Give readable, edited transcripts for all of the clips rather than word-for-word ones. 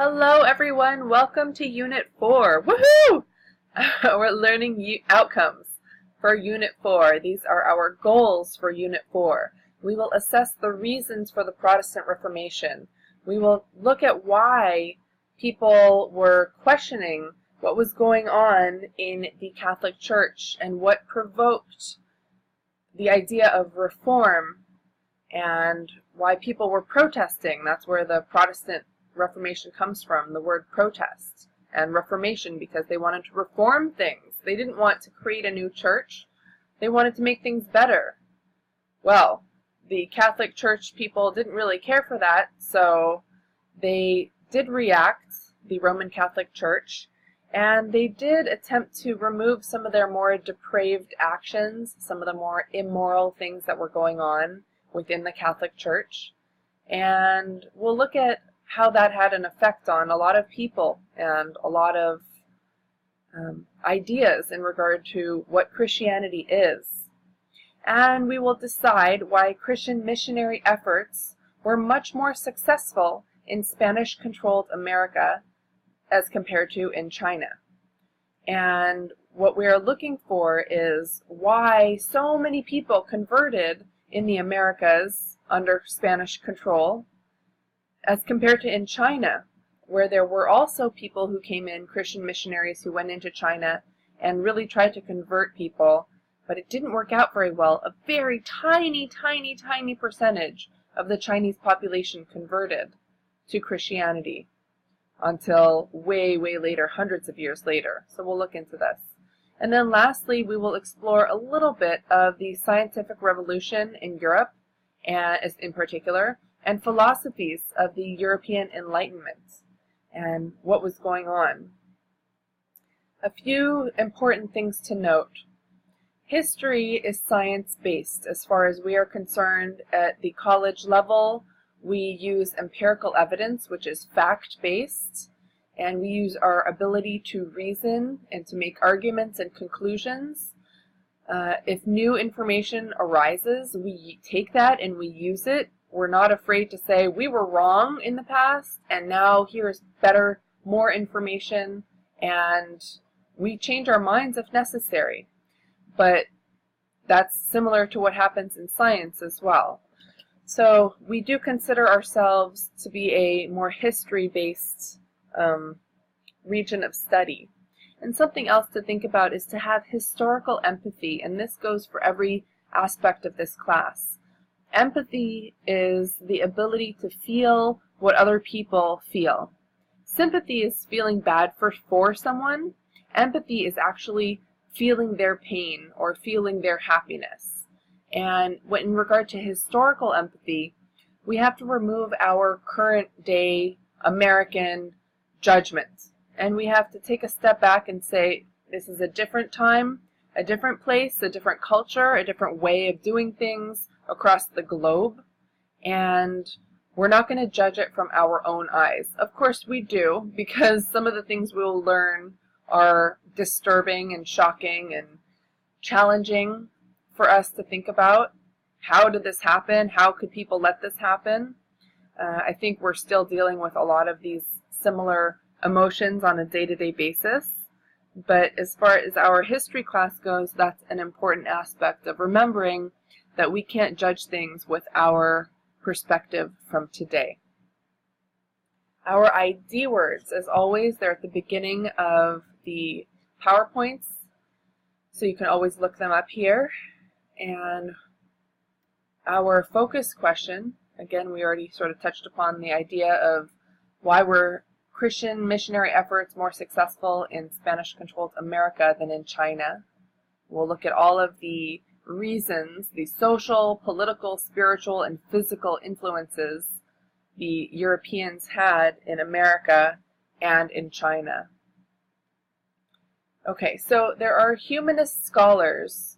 Hello everyone, welcome to Unit 4. Woohoo! We're learning outcomes for Unit 4. These are our goals for Unit 4. We will assess the reasons for the Protestant Reformation. We will look at why people were questioning what was going on in the Catholic Church and what provoked the idea of reform and why people were protesting. That's where the Protestant Reformation comes from, the word protest, and reformation, because they wanted to reform things. They didn't want to create a new church. They wanted to make things better. Well, the Catholic Church people didn't really care for that, so they did react, the Roman Catholic Church, and they did attempt to remove some of their more depraved actions, some of the more immoral things that were going on within the Catholic Church. And we'll look at how that had an effect on a lot of people and a lot of ideas in regard to what Christianity is. And we will decide why Christian missionary efforts were much more successful in Spanish-controlled America as compared to in China. And what we are looking for is why so many people converted in the Americas under Spanish control as compared to in China, where there were also people who came in, Christian missionaries who went into China and really tried to convert people, but it didn't work out very well. A very tiny percentage of the Chinese population converted to Christianity until way later, hundreds of years later. So we'll look into this. And then lastly, we will explore a little bit of the scientific revolution in Europe, and in particular, and philosophies of the European Enlightenment and what was going on. A few important things to note. History is science-based as far as we are concerned. At the college level, we use empirical evidence, which is fact-based, and we use our ability to reason and to make arguments and conclusions. If new information arises, we take that and we use it. We're not afraid to say we were wrong in the past and now here's better, more information, and we change our minds if necessary. But that's similar to what happens in science as well. So we do consider ourselves to be a more history-based region of study. And something else to think about is to have historical empathy, and this goes for every aspect of this class. Empathy is the ability to feel what other people feel. Sympathy is feeling bad for someone. Empathy is actually feeling their pain or feeling their happiness. And in regard to historical empathy, we have to remove our current day American judgment. And we have to take a step back and say, this is a different time, a different place, a different culture, a different way of doing things across the globe, and we're not going to judge it from our own eyes. Of course we do, because some of the things we will learn are disturbing and shocking and challenging for us to think about. How did this happen? How could people let this happen? I think we're still dealing with a lot of these similar emotions on a day-to-day basis. But as far as our history class goes, that's an important aspect of remembering that we can't judge things with our perspective from today. Our ID words, as always, they're at the beginning of the PowerPoints, so you can always look them up here. And our focus question, again, we already sort of touched upon the idea of why were Christian missionary efforts more successful in Spanish-controlled America than in China. We'll look at all of the reasons, the social, political, spiritual, and physical influences the Europeans had in America and in China. Okay, so there are humanist scholars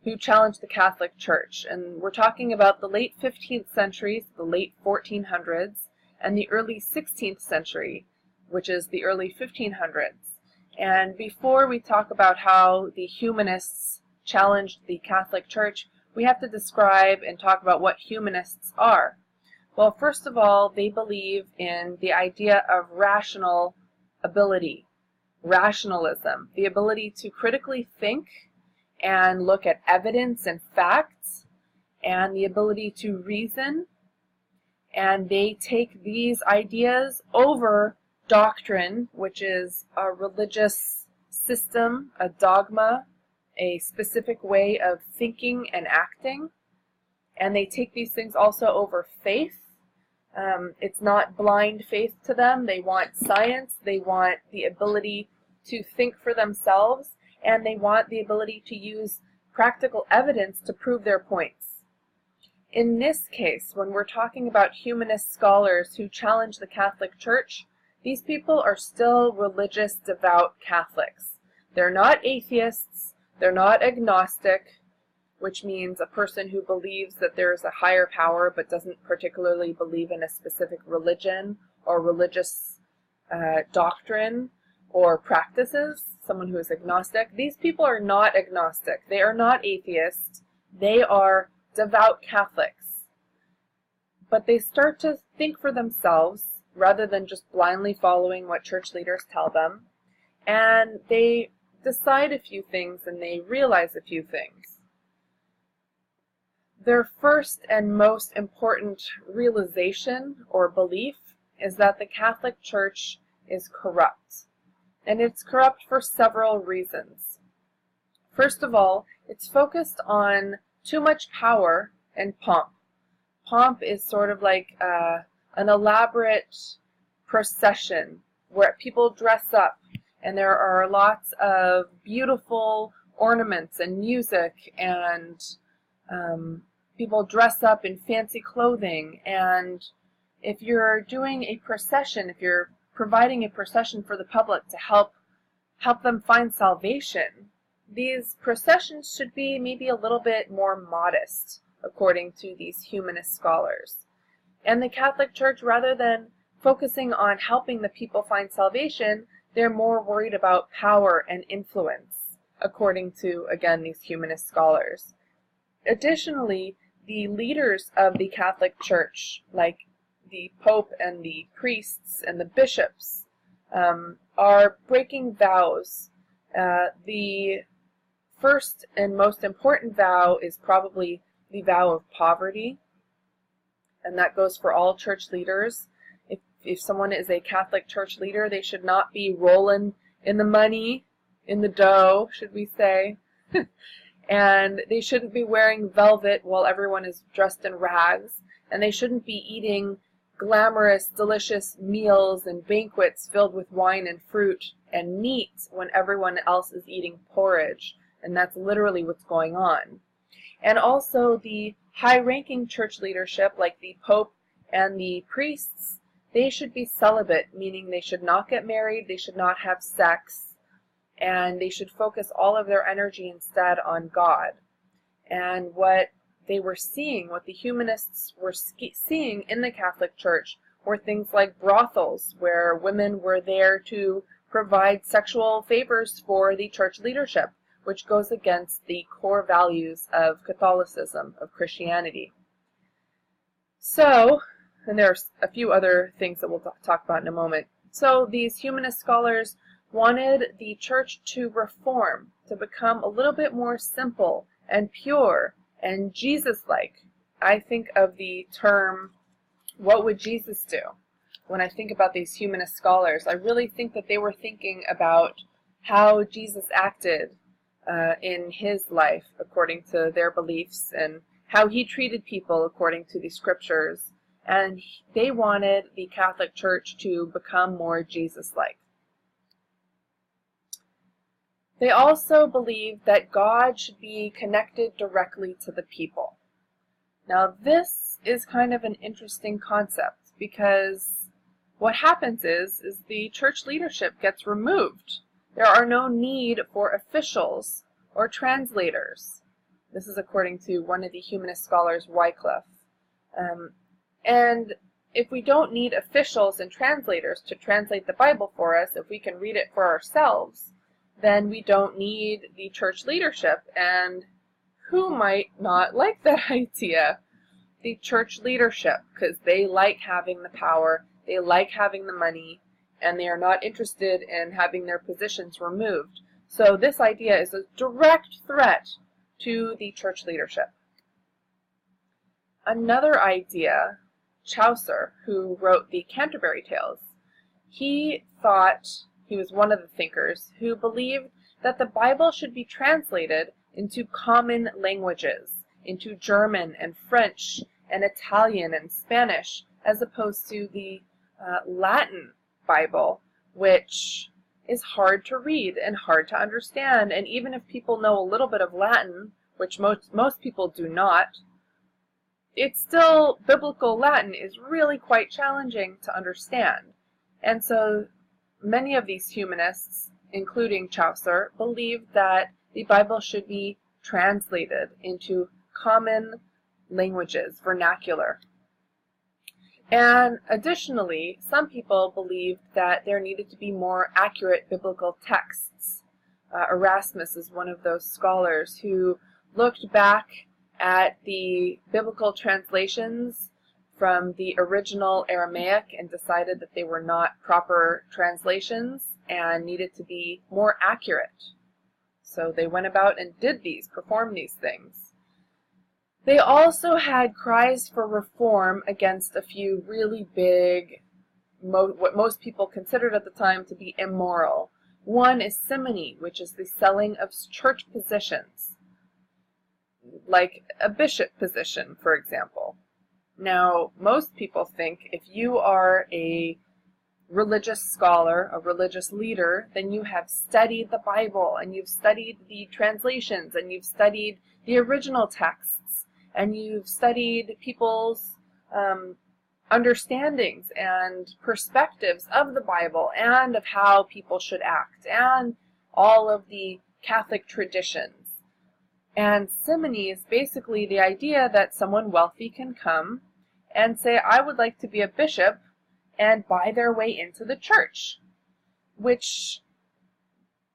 who challenge the Catholic Church, and we're talking about the late 15th century, the late 1400s, and the early 16th century, which is the early 1500s. And before we talk about how the humanists challenged the Catholic Church, we have to describe and talk about what humanists are. Well, first of all, they believe in the idea of rational ability, rationalism, the ability to critically think and look at evidence and facts, and the ability to reason. And they take these ideas over doctrine, which is a religious system, a dogma, a specific way of thinking and acting. And they take these things also over faith. It's not blind faith to them. They want science. They want the ability to think for themselves. And they want the ability to use practical evidence to prove their points. In this case, when we're talking about humanist scholars who challenge the Catholic Church, these people are still religious, devout Catholics. They're not atheists. They're not agnostic, which means a person who believes that there is a higher power but doesn't particularly believe in a specific religion or religious doctrine or practices, someone who is agnostic. These people are not agnostic. They are not atheists. They are devout Catholics. But they start to think for themselves rather than just blindly following what church leaders tell them. And they decide a few things and they realize a few things. Their first and most important realization or belief is that the Catholic Church is corrupt. And it's corrupt for several reasons. First of all, it's focused on too much power and pomp. Pomp is sort of like an elaborate procession where people dress up and there are lots of beautiful ornaments and music and people dress up in fancy clothing. And if you're doing a procession, if you're providing a procession for the public to help them find salvation, these processions should be maybe a little bit more modest, according to these humanist scholars. And the Catholic Church, rather than focusing on helping the people find salvation, they're more worried about power and influence, according to, again, these humanist scholars. Additionally, the leaders of the Catholic Church, like the Pope and the priests and the bishops, are breaking vows. The first and most important vow is probably the vow of poverty, and that goes for all church leaders. If someone is a Catholic church leader, they should not be rolling in the money, in the dough, should we say. And they shouldn't be wearing velvet while everyone is dressed in rags. And they shouldn't be eating glamorous, delicious meals and banquets filled with wine and fruit and meat when everyone else is eating porridge. And that's literally what's going on. And also the high-ranking church leadership, like the Pope and the priests, they should be celibate, meaning they should not get married, they should not have sex, and they should focus all of their energy instead on God. And what they were seeing, what the humanists were seeing in the Catholic Church, were things like brothels, where women were there to provide sexual favors for the church leadership, which goes against the core values of Catholicism, of Christianity. So, and there's a few other things that we'll talk about in a moment. So these humanist scholars wanted the church to reform, to become a little bit more simple and pure and Jesus-like. I think of the term, what would Jesus do? When I think about these humanist scholars, I really think that they were thinking about how Jesus acted in his life according to their beliefs and how he treated people according to the scriptures. And they wanted the Catholic Church to become more Jesus-like. They also believed that God should be connected directly to the people. Now this is kind of an interesting concept because what happens is the church leadership gets removed. There are no need for officials or translators. This is according to one of the humanist scholars, Wycliffe. And if we don't need officials and translators to translate the Bible for us, if we can read it for ourselves, then we don't need the church leadership. And who might not like that idea? the church leadership because they like having the power, they like having the money, and they are not interested in having their positions removed. So this idea is a direct threat to the church leadership. Another idea, Chaucer, who wrote the Canterbury Tales, he was one of the thinkers who believed that the Bible should be translated into common languages, into German and French and Italian and Spanish, as opposed to the Latin Bible, which is hard to read and hard to understand. And even if people know a little bit of Latin, which most people do not, it's still, biblical Latin is really quite challenging to understand. And so many of these humanists, including Chaucer, believed that the Bible should be translated into common languages, vernacular. And additionally, some people believed that there needed to be more accurate biblical texts. Erasmus is one of those scholars who looked back at the biblical translations from the original Aramaic and decided that they were not proper translations and needed to be more accurate. So they went about and performed these things. They also had cries for reform against a few really big, what most people considered at the time to be immoral. One is simony, which is the selling of church positions, like a bishop position, for example. Now, most people think if you are a religious scholar, a religious leader, then you have studied the Bible, and you've studied the translations, and you've studied the original texts, and you've studied people's understandings and perspectives of the Bible and of how people should act, and all of the Catholic traditions. And simony is basically the idea that someone wealthy can come and say, I would like to be a bishop, and buy their way into the church, which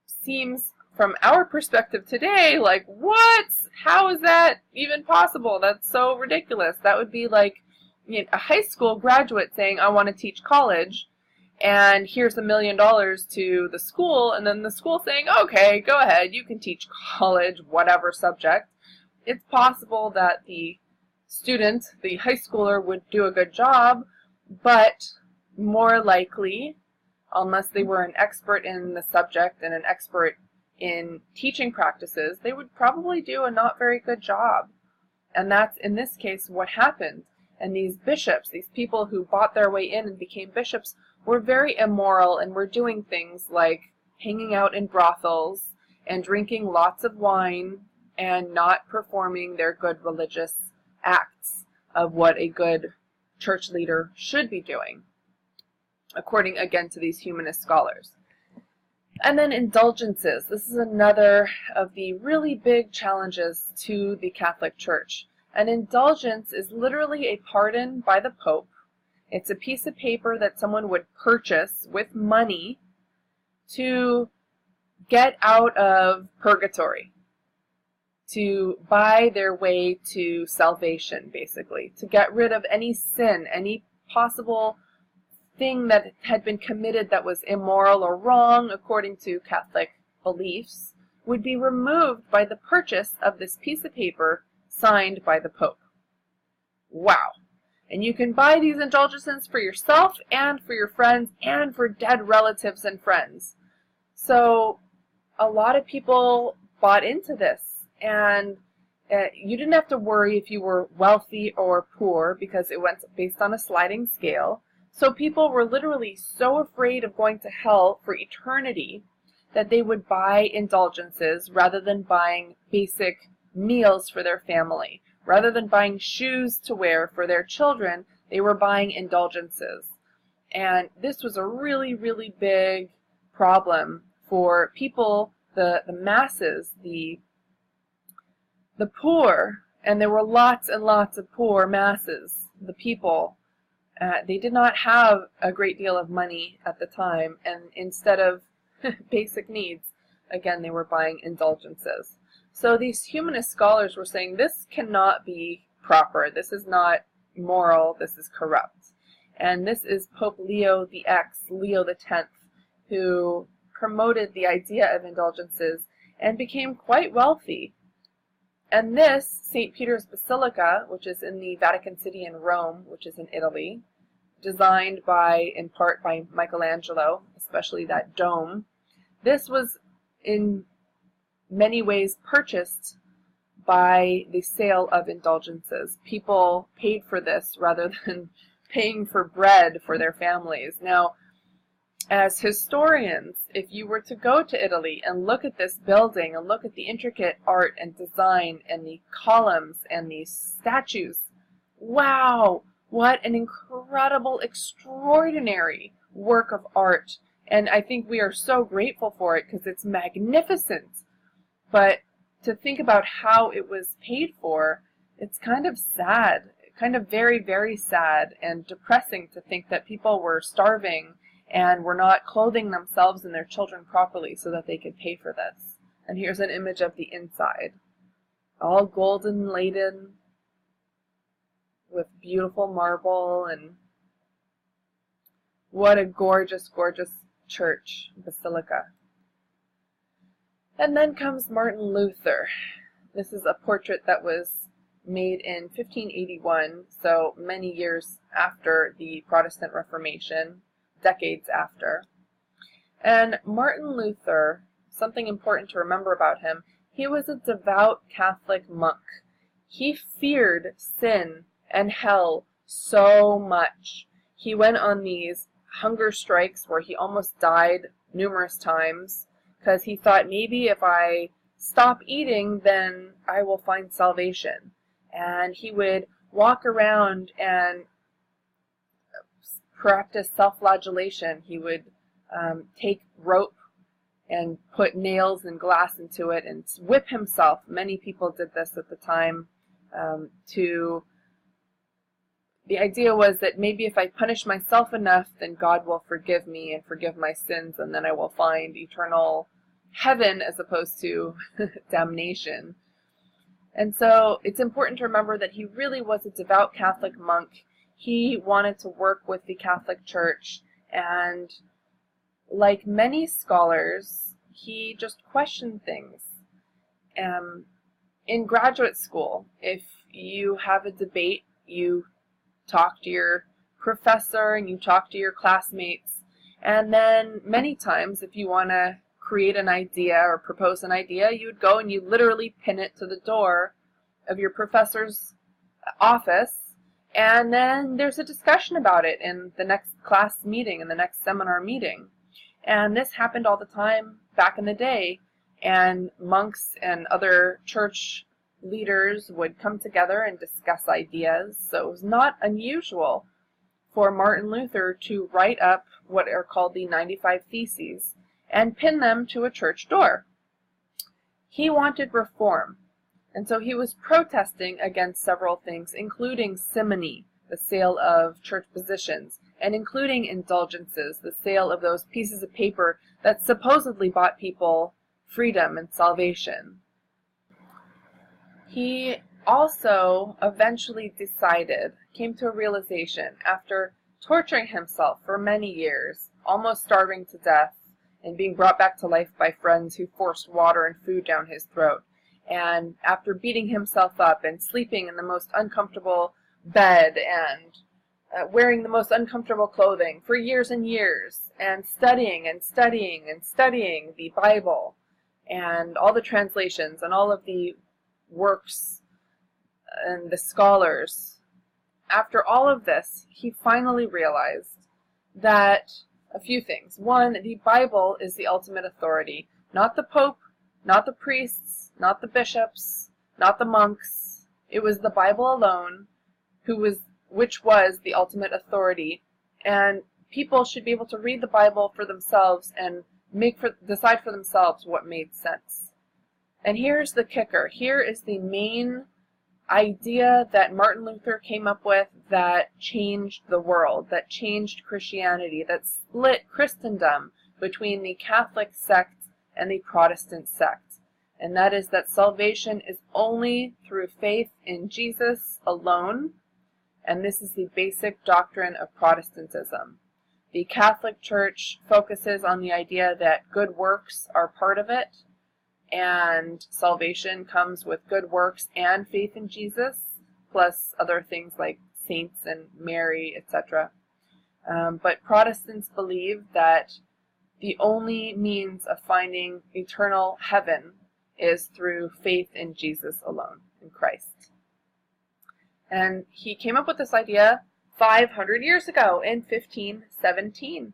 seems, from our perspective today, like, what? How is that even possible? That's so ridiculous. That would be like a high school graduate saying, I want to teach college, and here's $1 million to the school, and then the school saying, okay, go ahead, you can teach college, whatever subject. It's possible that the student, the high schooler, would do a good job, but more likely, unless they were an expert in the subject and an expert in teaching practices, they would probably do a not very good job. And that's, in this case, what happened. And these bishops, these people who bought their way in and became bishops, were very immoral and were doing things like hanging out in brothels and drinking lots of wine and not performing their good religious acts of what a good church leader should be doing, according again to these humanist scholars. And then indulgences. This is another of the really big challenges to the Catholic Church. An indulgence is literally a pardon by the Pope. It's a piece of paper that someone would purchase with money to get out of purgatory, to buy their way to salvation, basically, to get rid of any sin, any possible thing that had been committed that was immoral or wrong according to Catholic beliefs, would be removed by the purchase of this piece of paper signed by the Pope. Wow. And you can buy these indulgences for yourself and for your friends and for dead relatives and friends. So a lot of people bought into this, and you didn't have to worry if you were wealthy or poor because it went based on a sliding scale. So people were literally so afraid of going to hell for eternity that they would buy indulgences rather than buying basic meals for their family. Rather than buying shoes to wear for their children, they were buying indulgences. And this was a really, really big problem for people, the masses, the poor, and there were lots and lots of poor masses, the people. They did not have a great deal of money at the time, and instead of basic needs, again, they were buying indulgences. So these humanist scholars were saying this cannot be proper. This is not moral. This is corrupt. And this is Pope Leo the X, Leo the X, who promoted the idea of indulgences and became quite wealthy. And this, St. Peter's Basilica, which is in the Vatican City in Rome, which is in Italy, designed in part by Michelangelo, especially that dome, this was in many ways purchased by the sale of indulgences. People paid for this rather than paying for bread for their families. Now, as historians, if you were to go to Italy and look at this building and look at the intricate art and design and the columns and the statues, wow, what an incredible, extraordinary work of art. And I think we are so grateful for it because it's magnificent. But to think about how it was paid for, it's kind of sad, kind of very, very sad and depressing to think that people were starving and were not clothing themselves and their children properly so that they could pay for this. And here's an image of the inside, all golden laden with beautiful marble, and what a gorgeous, gorgeous church, basilica. And then comes Martin Luther. This is a portrait that was made in 1581, so many years after the Protestant Reformation, decades after. And Martin Luther, something important to remember about him, he was a devout Catholic monk. He feared sin and hell so much. He went on these hunger strikes where he almost died numerous times because he thought, maybe if I stop eating, then I will find salvation. And he would walk around and practice self-flagellation. He would take rope and put nails and glass into it and whip himself. Many people did this at the time. The idea was that maybe if I punish myself enough, then God will forgive me and forgive my sins, and then I will find eternal heaven as opposed to damnation. And so it's important to remember that he really was a devout Catholic monk. He wanted to work with the Catholic Church, and like many scholars, he just questioned things. In graduate school, if you have a debate, you talk to your professor and you talk to your classmates, and then many times if you want to create an idea or propose an idea, you would go and you literally pin it to the door of your professor's office, and then there's a discussion about it in the next class meeting, in the next seminar meeting. And this happened all the time back in the day, and monks and other church leaders would come together and discuss ideas. So it was not unusual for Martin Luther to write up what are called the 95 Theses and pin them to a church door. He wanted reform, and so he was protesting against several things, including simony, the sale of church positions, and including indulgences, the sale of those pieces of paper that supposedly bought people freedom and salvation. He also eventually came to a realization, after torturing himself for many years, almost starving to death, and being brought back to life by friends who forced water and food down his throat, and after beating himself up and sleeping in the most uncomfortable bed and wearing the most uncomfortable clothing for years and years, and studying and studying and studying the Bible and all the translations and all of the works and the scholars. After all of this, he finally realized that a few things. One, the Bible is the ultimate authority. Not the Pope, not the priests, not the bishops, not the monks. It was the Bible alone which was the ultimate authority. And people should be able to read the Bible for themselves and decide for themselves what made sense. And here's the kicker. Here is the main idea that Martin Luther came up with that changed the world, that changed Christianity, that split Christendom between the Catholic sect and the Protestant sect. and that is that salvation is only through faith in Jesus alone, and this is the basic doctrine of Protestantism. The Catholic Church focuses on the idea that good works are part of it, and salvation comes with good works and faith in Jesus, plus other things like saints and Mary, etc. But Protestants believe that the only means of finding eternal heaven is through faith in Jesus alone, in Christ. And he came up with this idea 500 years ago in 1517.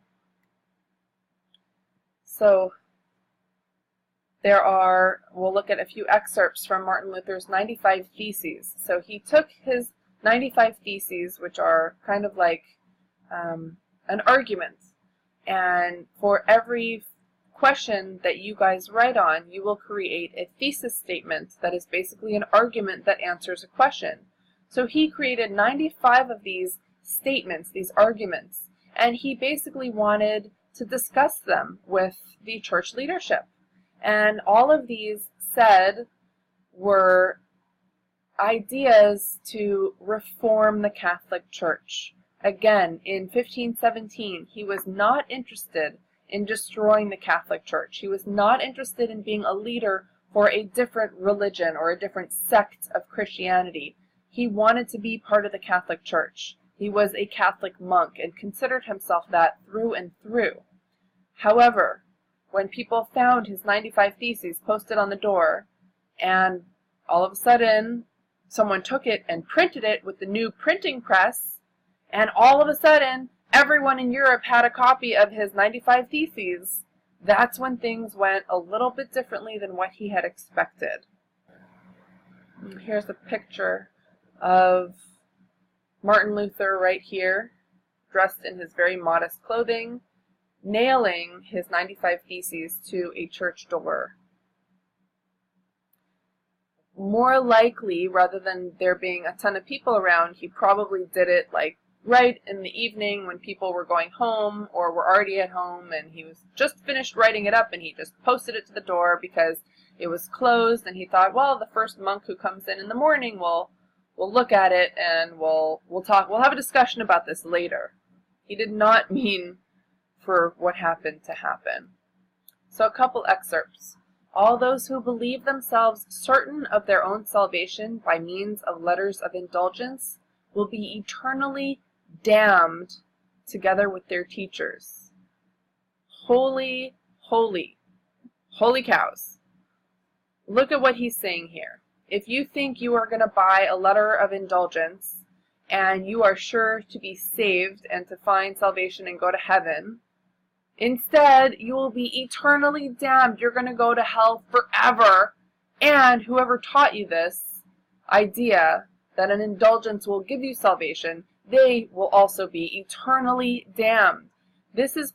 So we'll look at a few excerpts from Martin Luther's 95 Theses. So he took his 95 Theses, which are kind of like an argument, and for every question that you guys write on, you will create a thesis statement that is basically an argument that answers a question. So he created 95 of these statements, these arguments, and he basically wanted to discuss them with the church leadership. And all of these said were ideas to reform the Catholic Church. Again, in 1517, he was not interested in destroying the Catholic Church. He was not interested in being a leader for a different religion or a different sect of Christianity. He wanted to be part of the Catholic Church. He was a Catholic monk and considered himself that through and through. However, when people found his 95 Theses posted on the door, and all of a sudden someone took it and printed it with the new printing press, and all of a sudden everyone in Europe had a copy of his 95 Theses, that's when things went a little bit differently than what he had expected. Here's a picture of Martin Luther right here, dressed in his very modest clothing, nailing his 95 Theses to a church door. More likely, rather than there being a ton of people around, he probably did it like right in the evening when people were going home or were already at home, and he was just finished writing it up and he just posted it to the door because it was closed, and he thought, well, the first monk who comes in the morning will look at it and we'll have a discussion about this later. He did not mean for what happened to happen. So a couple excerpts. All those who believe themselves certain of their own salvation by means of letters of indulgence will be eternally damned together with their teachers. Holy, holy, holy cows. Look at what he's saying here. If you think you are going to buy a letter of indulgence and you are sure to be saved and to find salvation and go to heaven, instead you will be eternally damned. You're going to go to hell forever. And whoever taught you this idea that an indulgence will give you salvation, they will also be eternally damned. This is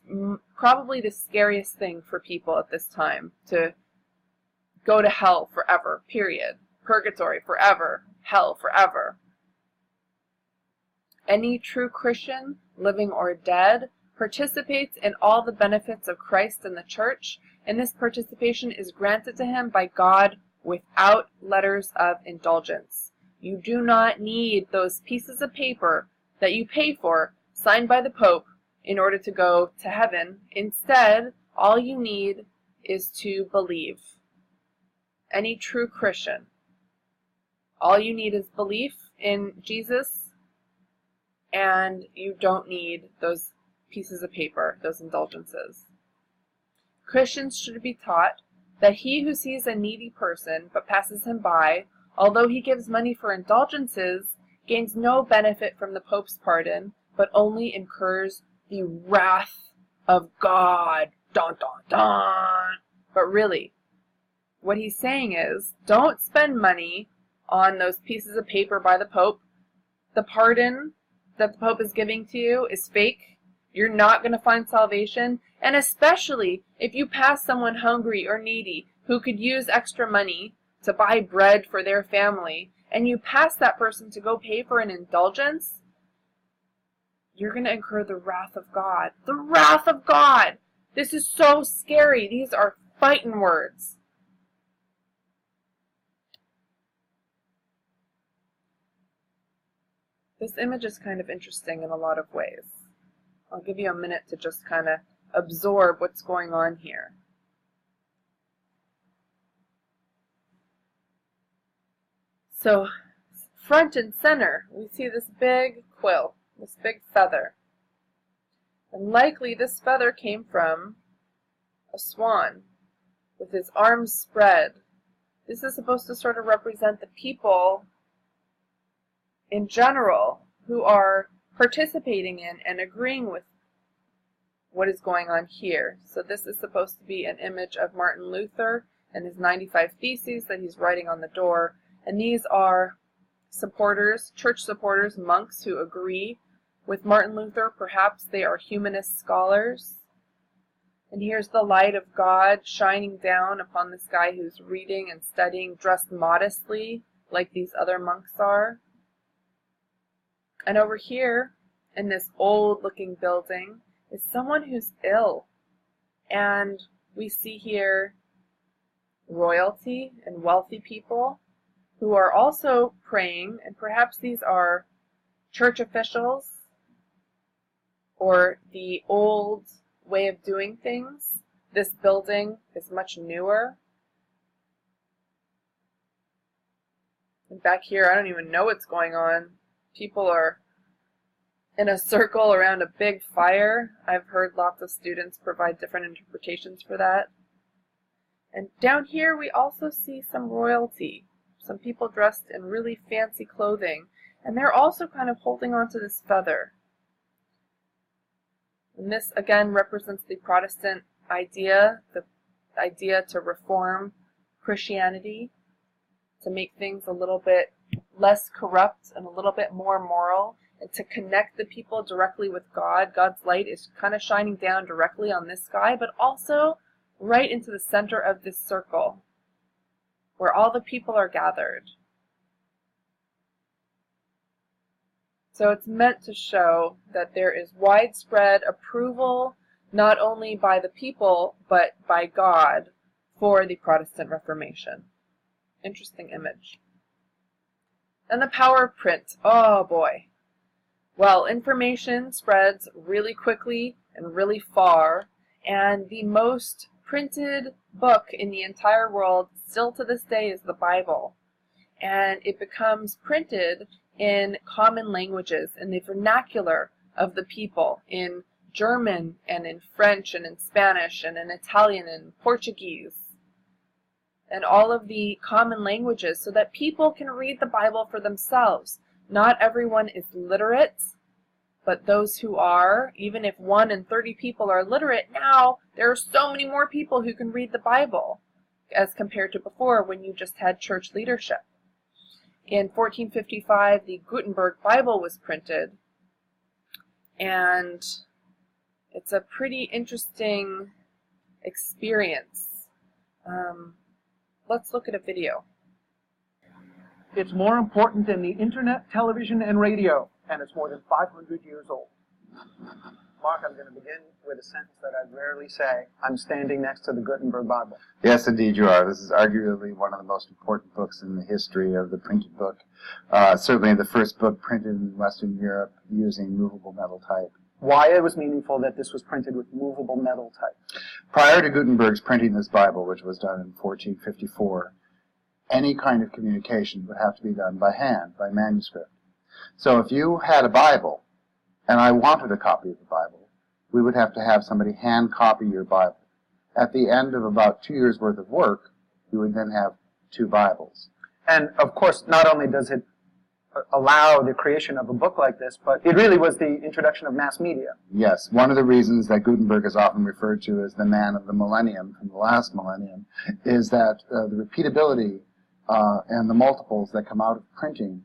probably the scariest thing for people at this time, to go to hell forever, period. Purgatory forever, hell forever. Any true Christian, living or dead, participates in all the benefits of Christ and the Church, and this participation is granted to him by God without letters of indulgence. You do not need those pieces of paper that you pay for, signed by the Pope, in order to go to heaven. Instead, all you need is to believe. Any true Christian. All you need is belief in Jesus, and you don't need those pieces of paper, those indulgences. Christians should be taught that he who sees a needy person but passes him by, although he gives money for indulgences, gains no benefit from the Pope's pardon, but only incurs the wrath of God. Dun, dun, dun. But really, what he's saying is, don't spend money on those pieces of paper by the Pope. The pardon that the Pope is giving to you is fake. You're not going to find salvation. And especially if you pass someone hungry or needy who could use extra money to buy bread for their family, and you pass that person to go pay for an indulgence, you're going to incur the wrath of God. The wrath of God! This is so scary. These are fighting words. This image is kind of interesting in a lot of ways. I'll give you a minute to just kind of absorb what's going on here. So, front and center, we see this big quill, this big feather. And likely this feather came from a swan with his arms spread. This is supposed to sort of represent the people in general who are participating in and agreeing with what is going on here. So this is supposed to be an image of Martin Luther and his 95 Theses that he's writing on the door. And these are supporters, church supporters, monks who agree with Martin Luther. Perhaps they are humanist scholars. And here's the light of God shining down upon this guy who's reading and studying, dressed modestly like these other monks are. And over here, in this old-looking building, is someone who's ill. And we see here royalty and wealthy people who are also praying, and perhaps these are church officials or the old way of doing things. This building is much newer. And back here, I don't even know what's going on. People are in a circle around a big fire. I've heard lots of students provide different interpretations for that. And down here we also see some royalty, some people dressed in really fancy clothing, and they're also kind of holding on to this feather. And this again represents the Protestant idea, the idea to reform Christianity, to make things a little bit less corrupt and a little bit more moral, and to connect the people directly with God. God's light is kind of shining down directly on this guy, but also right into the center of this circle where all the people are gathered. So it's meant to show that there is widespread approval, not only by the people, but by God, for the Protestant Reformation. Interesting image. And the power of print. Oh boy. Well, information spreads really quickly and really far, and the most printed book in the entire world still to this day is the Bible. And it becomes printed in common languages, in the vernacular of the people, in German and in French and in Spanish and in Italian and Portuguese, and all of the common languages, so that people can read the Bible for themselves. Not everyone is literate, but those who are, even if 1 in 30 people are literate, now there are so many more people who can read the Bible as compared to before when you just had church leadership. In 1455, the Gutenberg Bible was printed, and it's a pretty interesting experience. Let's look at a video. It's more important than the internet, television, and radio, and it's more than 500 years old. Mark, I'm going to begin with a sentence that I rarely say. I'm standing next to the Gutenberg Bible. Yes, indeed you are. This is arguably one of the most important books in the history of the printed book. Certainly the first book printed in Western Europe using movable metal type. Why it was meaningful that this was printed with movable metal type. Prior to Gutenberg's printing this Bible, which was done in 1454, any kind of communication would have to be done by hand, by manuscript. So if you had a Bible, and I wanted a copy of the Bible, we would have to have somebody hand copy your Bible. At the end of about 2 years' worth of work, you would then have 2 Bibles. And of course, not only does it allow the creation of a book like this, but it really was the introduction of mass media. Yes, one of the reasons that Gutenberg is often referred to as the man of the millennium, from the last millennium, is that the repeatability and the multiples that come out of printing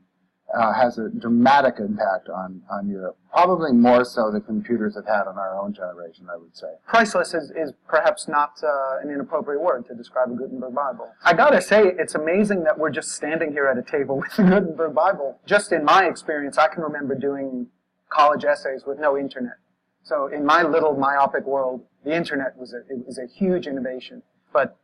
has a dramatic impact on Europe. Probably more so than computers have had on our own generation, I would say. Priceless is perhaps not an inappropriate word to describe a Gutenberg Bible. I gotta say, it's amazing that we're just standing here at a table with the Gutenberg Bible. Just in my experience, I can remember doing college essays with no internet. So in my little myopic world, the internet was a huge innovation. But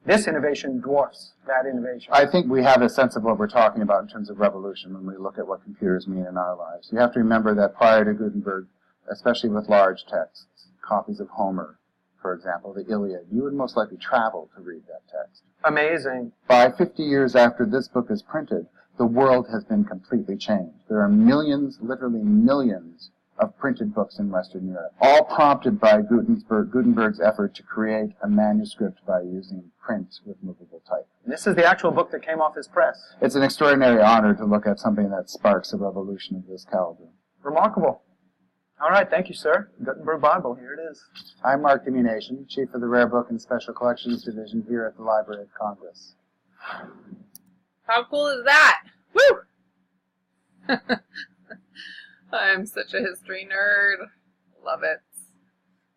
This innovation dwarfs that innovation. I think we have a sense of what we're talking about in terms of revolution when we look at what computers mean in our lives. You have to remember that prior to Gutenberg, especially with large texts, copies of Homer, for example, the Iliad, you would most likely travel to read that text. Amazing. By 50 years after this book is printed, the world has been completely changed. There are millions, literally millions, of printed books in Western Europe, all prompted by Gutenberg's effort to create a manuscript by using print with movable type. And this is the actual book that came off his press. It's an extraordinary honor to look at something that sparks a revolution of this caliber. Remarkable. All right, thank you, sir. Gutenberg Bible, here it is. I'm Mark Demunation, Chief of the Rare Book and Special Collections Division here at the Library of Congress. How cool is that? Woo! I'm such a history nerd. Love it.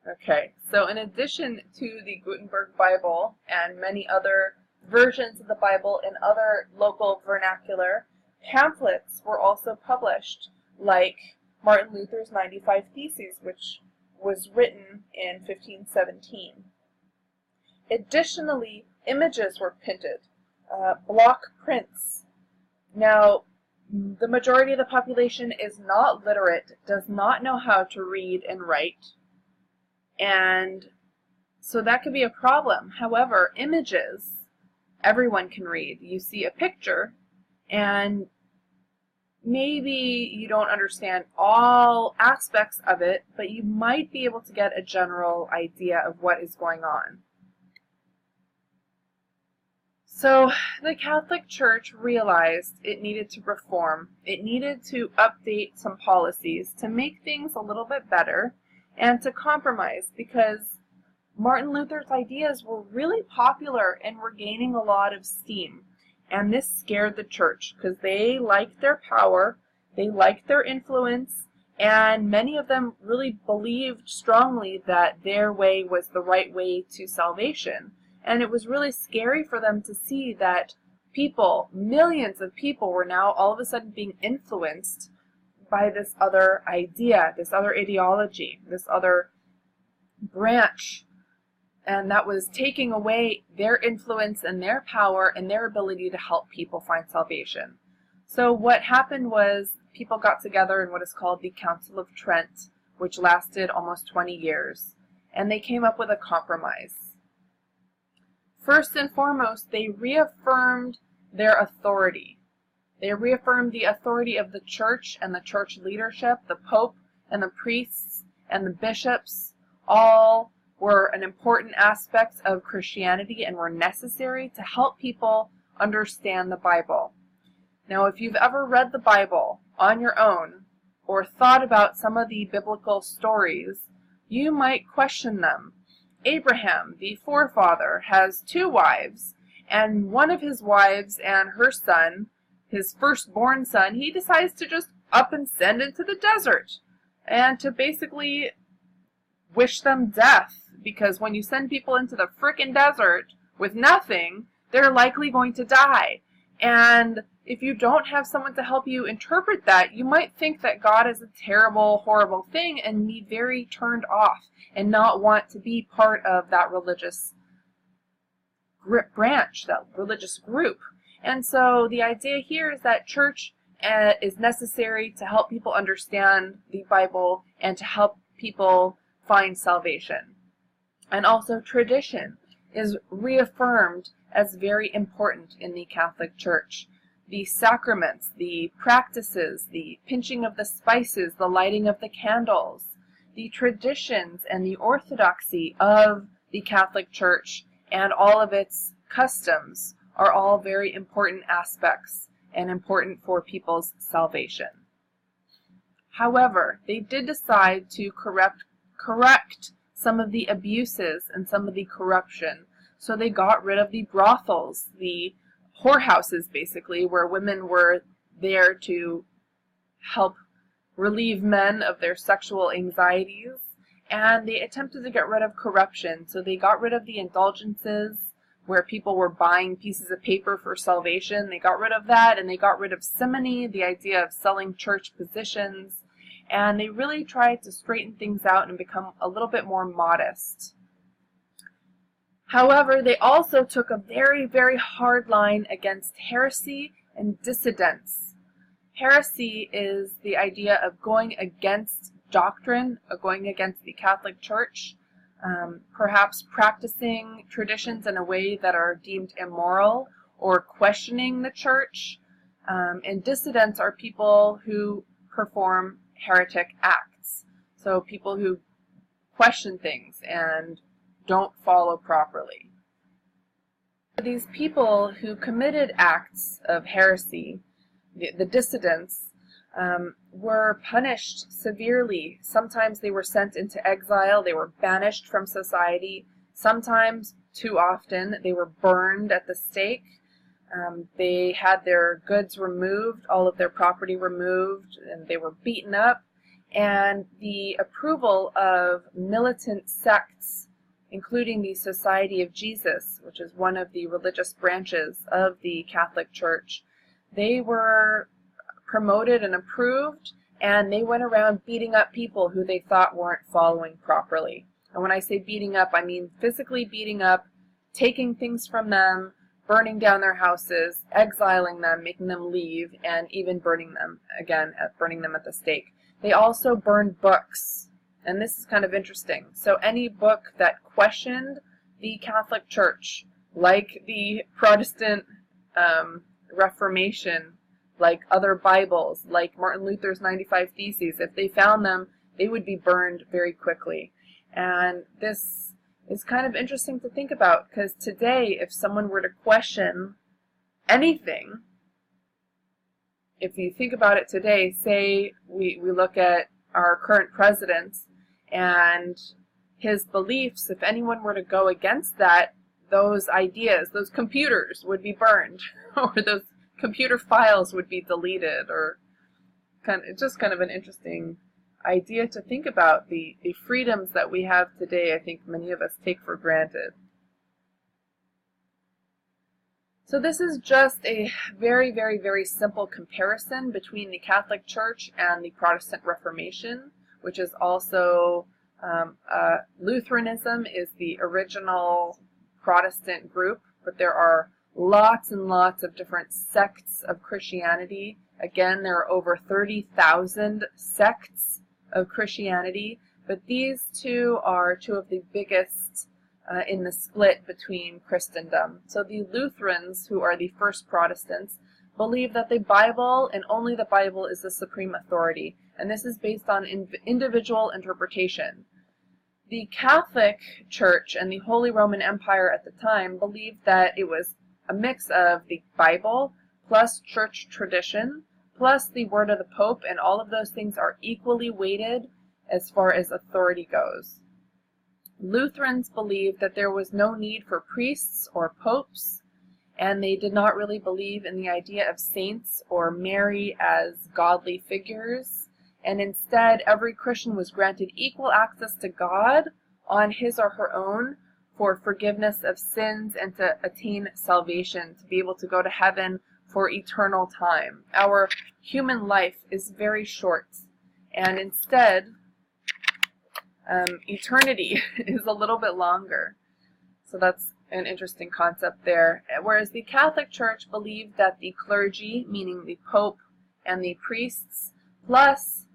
Okay, so in addition to the Gutenberg Bible and many other versions of the Bible in other local vernacular, pamphlets were also published, like Martin Luther's 95 Theses, which was written in 1517. Additionally, images were printed, block prints. Now, the majority of the population is not literate, does not know how to read and write, and so that could be a problem. However, images, everyone can read. You see a picture, and maybe you don't understand all aspects of it, but you might be able to get a general idea of what is going on. So the Catholic Church realized it needed to reform. It needed to update some policies to make things a little bit better and to compromise, because Martin Luther's ideas were really popular and were gaining a lot of steam. And this scared the church because they liked their power, they liked their influence, and many of them really believed strongly that their way was the right way to salvation. And it was really scary for them to see that people, millions of people, were now all of a sudden being influenced by this other idea, this other ideology, this other branch. And that was taking away their influence and their power and their ability to help people find salvation. So what happened was people got together in what is called the Council of Trent, which lasted almost 20 years. And they came up with a compromise. First and foremost, they reaffirmed their authority. They reaffirmed the authority of the church and the church leadership. The Pope and the priests and the bishops all were an important aspect of Christianity and were necessary to help people understand the Bible. Now, if you've ever read the Bible on your own or thought about some of the biblical stories, you might question them. Abraham, the forefather, has 2 wives, and one of his wives and her son, his firstborn son, he decides to just up and send into the desert and to basically wish them death, because when you send people into the frickin' desert with nothing, they're likely going to die. And if you don't have someone to help you interpret that, you might think that God is a terrible, horrible thing and be very turned off and not want to be part of that religious branch, that religious group. And so the idea here is that church is necessary to help people understand the Bible and to help people find salvation. And also tradition is reaffirmed as very important in the Catholic Church. The sacraments, the practices, the pinching of the spices, the lighting of the candles, the traditions and the orthodoxy of the Catholic Church and all of its customs are all very important aspects and important for people's salvation. However, they did decide to correct some of the abuses and some of the corruption. So they got rid of the brothels, the whorehouses basically, where women were there to help relieve men of their sexual anxieties. And they attempted to get rid of corruption. So they got rid of the indulgences where people were buying pieces of paper for salvation. They got rid of that, and they got rid of simony, the idea of selling church positions. And they really tried to straighten things out and become a little bit more modest. However, they also took a very, very hard line against heresy and dissidence. Heresy is the idea of going against doctrine, of going against the Catholic Church, perhaps practicing traditions in a way that are deemed immoral or questioning the Church. And dissidents are people who perform heretic acts. So people who question things and don't follow properly. These people who committed acts of heresy, the dissidents, were punished severely. Sometimes they were sent into exile, they were banished from society. Sometimes, too often, they were burned at the stake. They had their goods removed, all of their property removed, and they were beaten up. And the approval of militant sects, including the Society of Jesus, which is one of the religious branches of the Catholic Church, they were promoted and approved, and they went around beating up people who they thought weren't following properly. And when I say beating up, I mean physically beating up, taking things from them, burning down their houses, exiling them, making them leave, and even burning them at the stake. They also burned books, and this is kind of interesting. So any book that questioned the Catholic Church, like the Protestant Reformation, like other Bibles, like Martin Luther's 95 Theses, if they found them, they would be burned very quickly. And this is kind of interesting to think about, because today, if someone were to question anything, if you think about it today, say we look at our current president and his beliefs, if anyone were to go against that, those ideas, those computers would be burned, or those computer files would be deleted, or just kind of an interesting idea to think about, the freedoms that we have today. I think many of us take for granted. So this is just a very, very, very simple comparison between the Catholic Church and the Protestant Reformation, which is also Lutheranism is the original Protestant group, but there are lots and lots of different sects of Christianity. Again, there are over 30,000 sects of Christianity, but these two are two of the biggest in the split between Christendom. So the Lutherans, who are the first Protestants, believe that the Bible and only the Bible is the supreme authority, and this is based on individual interpretation. The Catholic Church and the Holy Roman Empire at the time believed that it was a mix of the Bible plus church tradition plus the word of the Pope, and all of those things are equally weighted as far as authority goes. Lutherans believed that there was no need for priests or popes, and they did not really believe in the idea of saints or Mary as godly figures, and instead every Christian was granted equal access to God on his or her own for forgiveness of sins and to attain salvation, to be able to go to heaven for eternal time. Our human life is very short, and instead eternity is a little bit longer. So that's an interesting concept there. Whereas the Catholic Church believed that the clergy, meaning the Pope and the priests, plus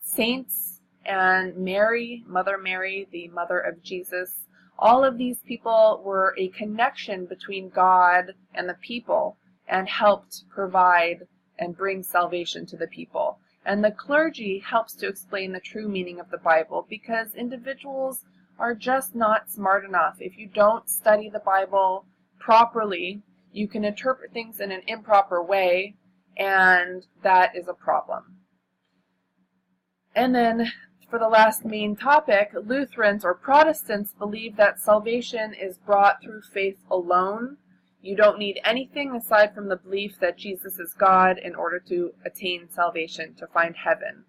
saints and Mary, Mother Mary, the mother of Jesus, all of these people were a connection between God and the people and helped provide and bring salvation to the people. And the clergy helps to explain the true meaning of the Bible, because individuals are just not smart enough. If you don't study the Bible properly, you can interpret things in an improper way, and that is a problem. And then, for the last main topic, Lutherans or Protestants believe that salvation is brought through faith alone. You don't need anything aside from the belief that Jesus is God in order to attain salvation, to find heaven.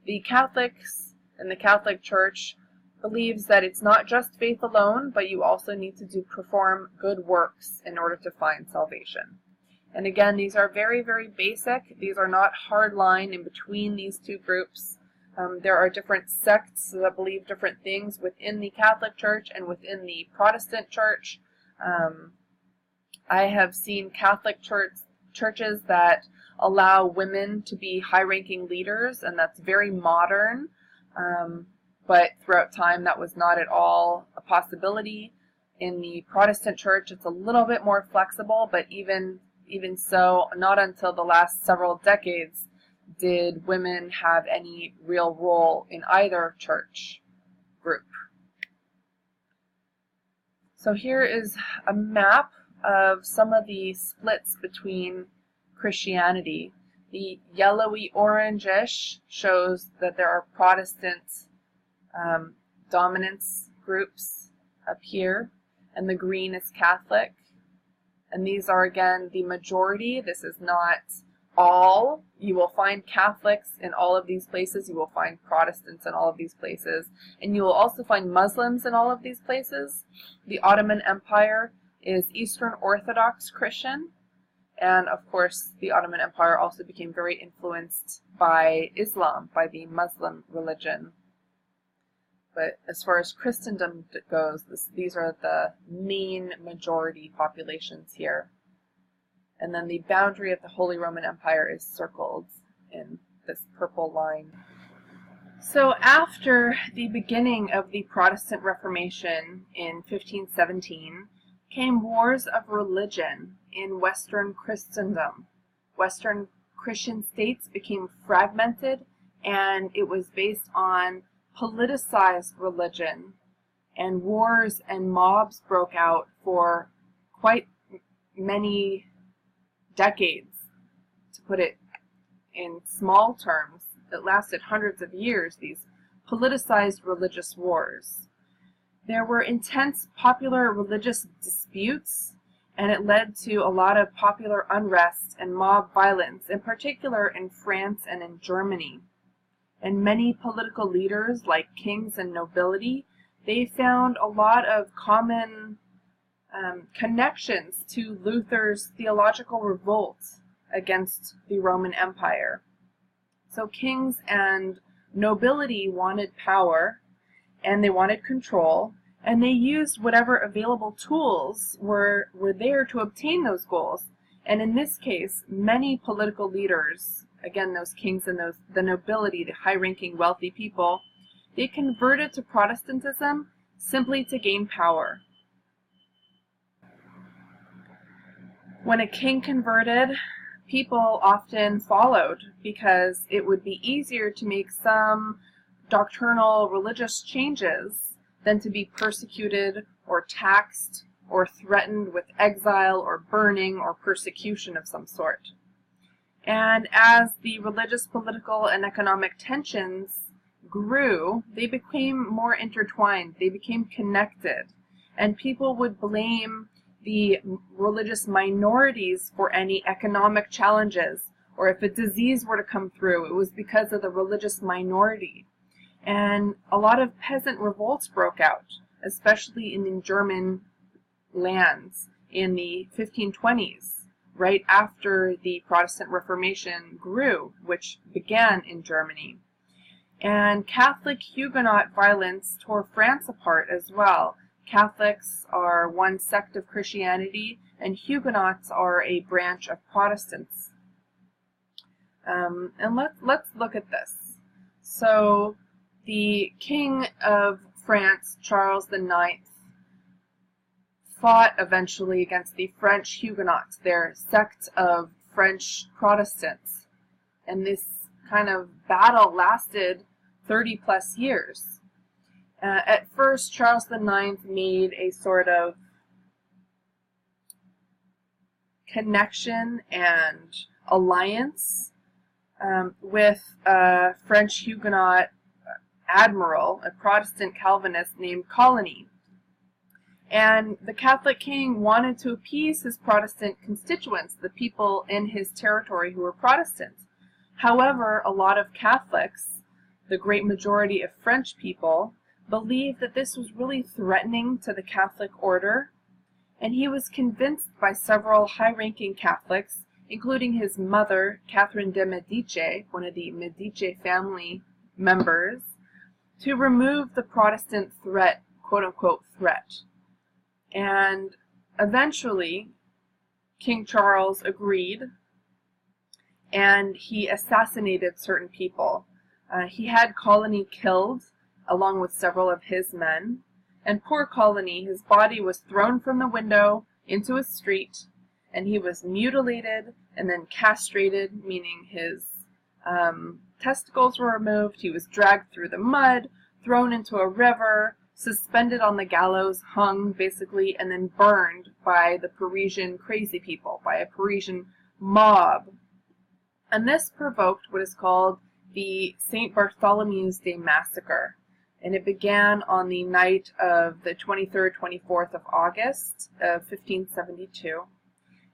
The Catholics and the Catholic Church believes that it's not just faith alone, but you also need to perform good works in order to find salvation. And again, these are very, very basic. These are not hard line in between these two groups. There are different sects that believe different things within the Catholic Church and within the Protestant Church. I have seen Catholic churches that allow women to be high-ranking leaders, and that's very modern. But throughout time, that was not at all a possibility. In the Protestant church, it's a little bit more flexible, but even so, not until the last several decades did women have any real role in either church group. So here is a map of some of the splits between Christianity. The yellowy orangish shows that there are Protestant dominance groups up here, and the green is Catholic. And these are, again, the majority. This is not all. You will find Catholics in all of these places. You will find Protestants in all of these places. And you will also find Muslims in all of these places. The Ottoman Empire is Eastern Orthodox Christian. And, of course, the Ottoman Empire also became very influenced by Islam, by the Muslim religion. But as far as Christendom goes, these are the main majority populations here. And then the boundary of the Holy Roman Empire is circled in this purple line. So after the beginning of the Protestant Reformation in 1517, came wars of religion in Western Christendom. Western Christian states became fragmented, and it was based on politicized religion, and wars and mobs broke out for quite many decades. To put it in small terms, it lasted hundreds of years, these politicized religious wars. There were intense popular religious disputes, and it led to a lot of popular unrest and mob violence, in particular in France and in Germany. And many political leaders, like kings and nobility, they found a lot of common connections to Luther's theological revolt against the Roman Empire. So kings and nobility wanted power, and they wanted control, and they used whatever available tools were there to obtain those goals. And in this case, many political leaders, again, those kings and the nobility, the high-ranking wealthy people, they converted to Protestantism simply to gain power. When a king converted, people often followed because it would be easier to make some doctrinal religious changes than to be persecuted or taxed or threatened with exile or burning or persecution of some sort. And as the religious, political, and economic tensions grew, they became more intertwined, they became connected, and people would blame the religious minorities for any economic challenges, or if a disease were to come through, it was because of the religious minority. And a lot of peasant revolts broke out, especially in the German lands in the 1520s. Right after the Protestant Reformation grew, which began in Germany. And Catholic Huguenot violence tore France apart as well. Catholics are one sect of Christianity, and Huguenots are a branch of Protestants. And let's look at this. So the King of France, Charles IX, fought eventually against the French Huguenots, their sect of French Protestants. And this kind of battle lasted 30 plus years. At first, Charles IX made a sort of connection and alliance with a French Huguenot admiral, a Protestant Calvinist named Coligny. And the Catholic king wanted to appease his Protestant constituents, the people in his territory who were Protestants. However, a lot of Catholics, the great majority of French people, believed that this was really threatening to the Catholic order, and he was convinced by several high-ranking Catholics, including his mother, Catherine de Medici, one of the Medici family members, to remove the Protestant threat, quote-unquote threat. And Eventually, King Charles agreed, and he assassinated certain people. He had Coligny killed, along with several of his men. And poor Coligny, his body was thrown from the window into a street, and he was mutilated and then castrated, meaning his testicles were removed. He was dragged through the mud, thrown into a river, suspended on the gallows, hung basically, and then burned by the Parisian crazy people, by a Parisian mob. And this provoked what is called the St. Bartholomew's Day Massacre. And it began on the night of the 23rd, 24th of August of 1572.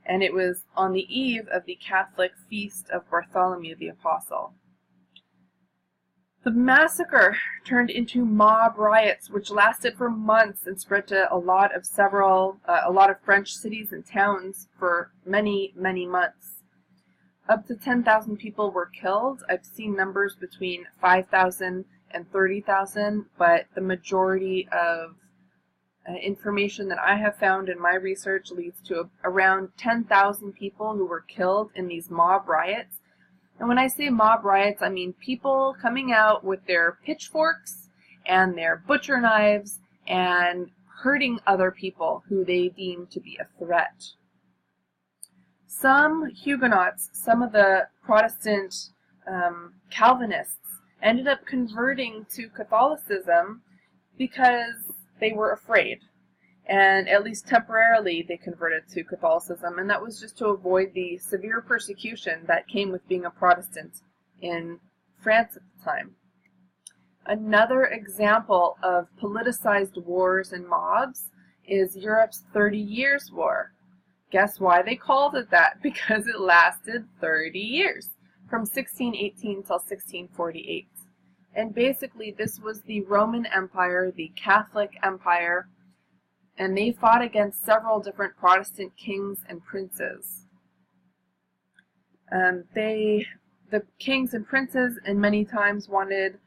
And it was on the eve of the Catholic feast of Bartholomew the Apostle. The massacre turned into mob riots, which lasted for months and spread to a lot of French cities and towns for many, many months. Up to 10,000 people were killed. I've seen numbers between 5,000 and 30,000, but the majority of information that I have found in my research leads to around 10,000 people who were killed in these mob riots. And when I say mob riots, I mean people coming out with their pitchforks and their butcher knives and hurting other people who they deemed to be a threat. Some Huguenots, some of the Protestant Calvinists, ended up converting to Catholicism because they were afraid. And at least temporarily they converted to Catholicism, and that was just to avoid the severe persecution that came with being a Protestant in France at the time. Another example of politicized wars and mobs is Europe's 30 Years' War. Guess why they called it that? Because it lasted 30 years, from 1618 till 1648. And basically this was the Roman Empire, the Catholic Empire, and they fought against several different Protestant kings and princes. The kings and princes and many times wanted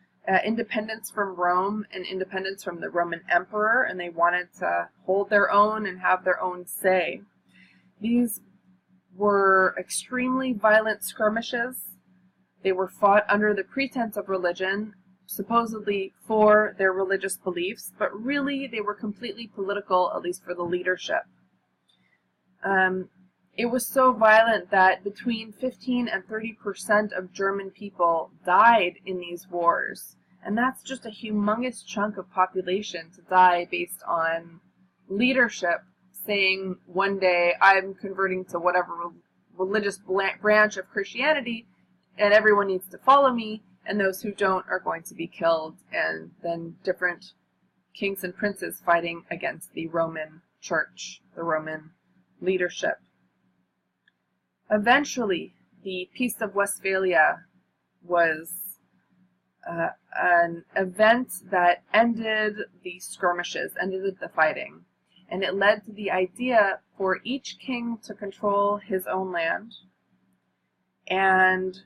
independence from Rome and independence from the Roman Emperor, and they wanted to hold their own and have their own say. These were extremely violent skirmishes. They were fought under the pretense of religion, supposedly for their religious beliefs, but really they were completely political, at least for the leadership. It was so violent that between 15 and 30% of German people died in these wars. And that's just a humongous chunk of population to die based on leadership saying one day, I'm converting to whatever religious branch of Christianity, and everyone needs to follow me, and those who don't are going to be killed, and then different kings and princes fighting against the Roman Church, the Roman leadership. Eventually, the Peace of Westphalia was an event that ended the skirmishes, ended the fighting, and it led to the idea for each king to control his own land and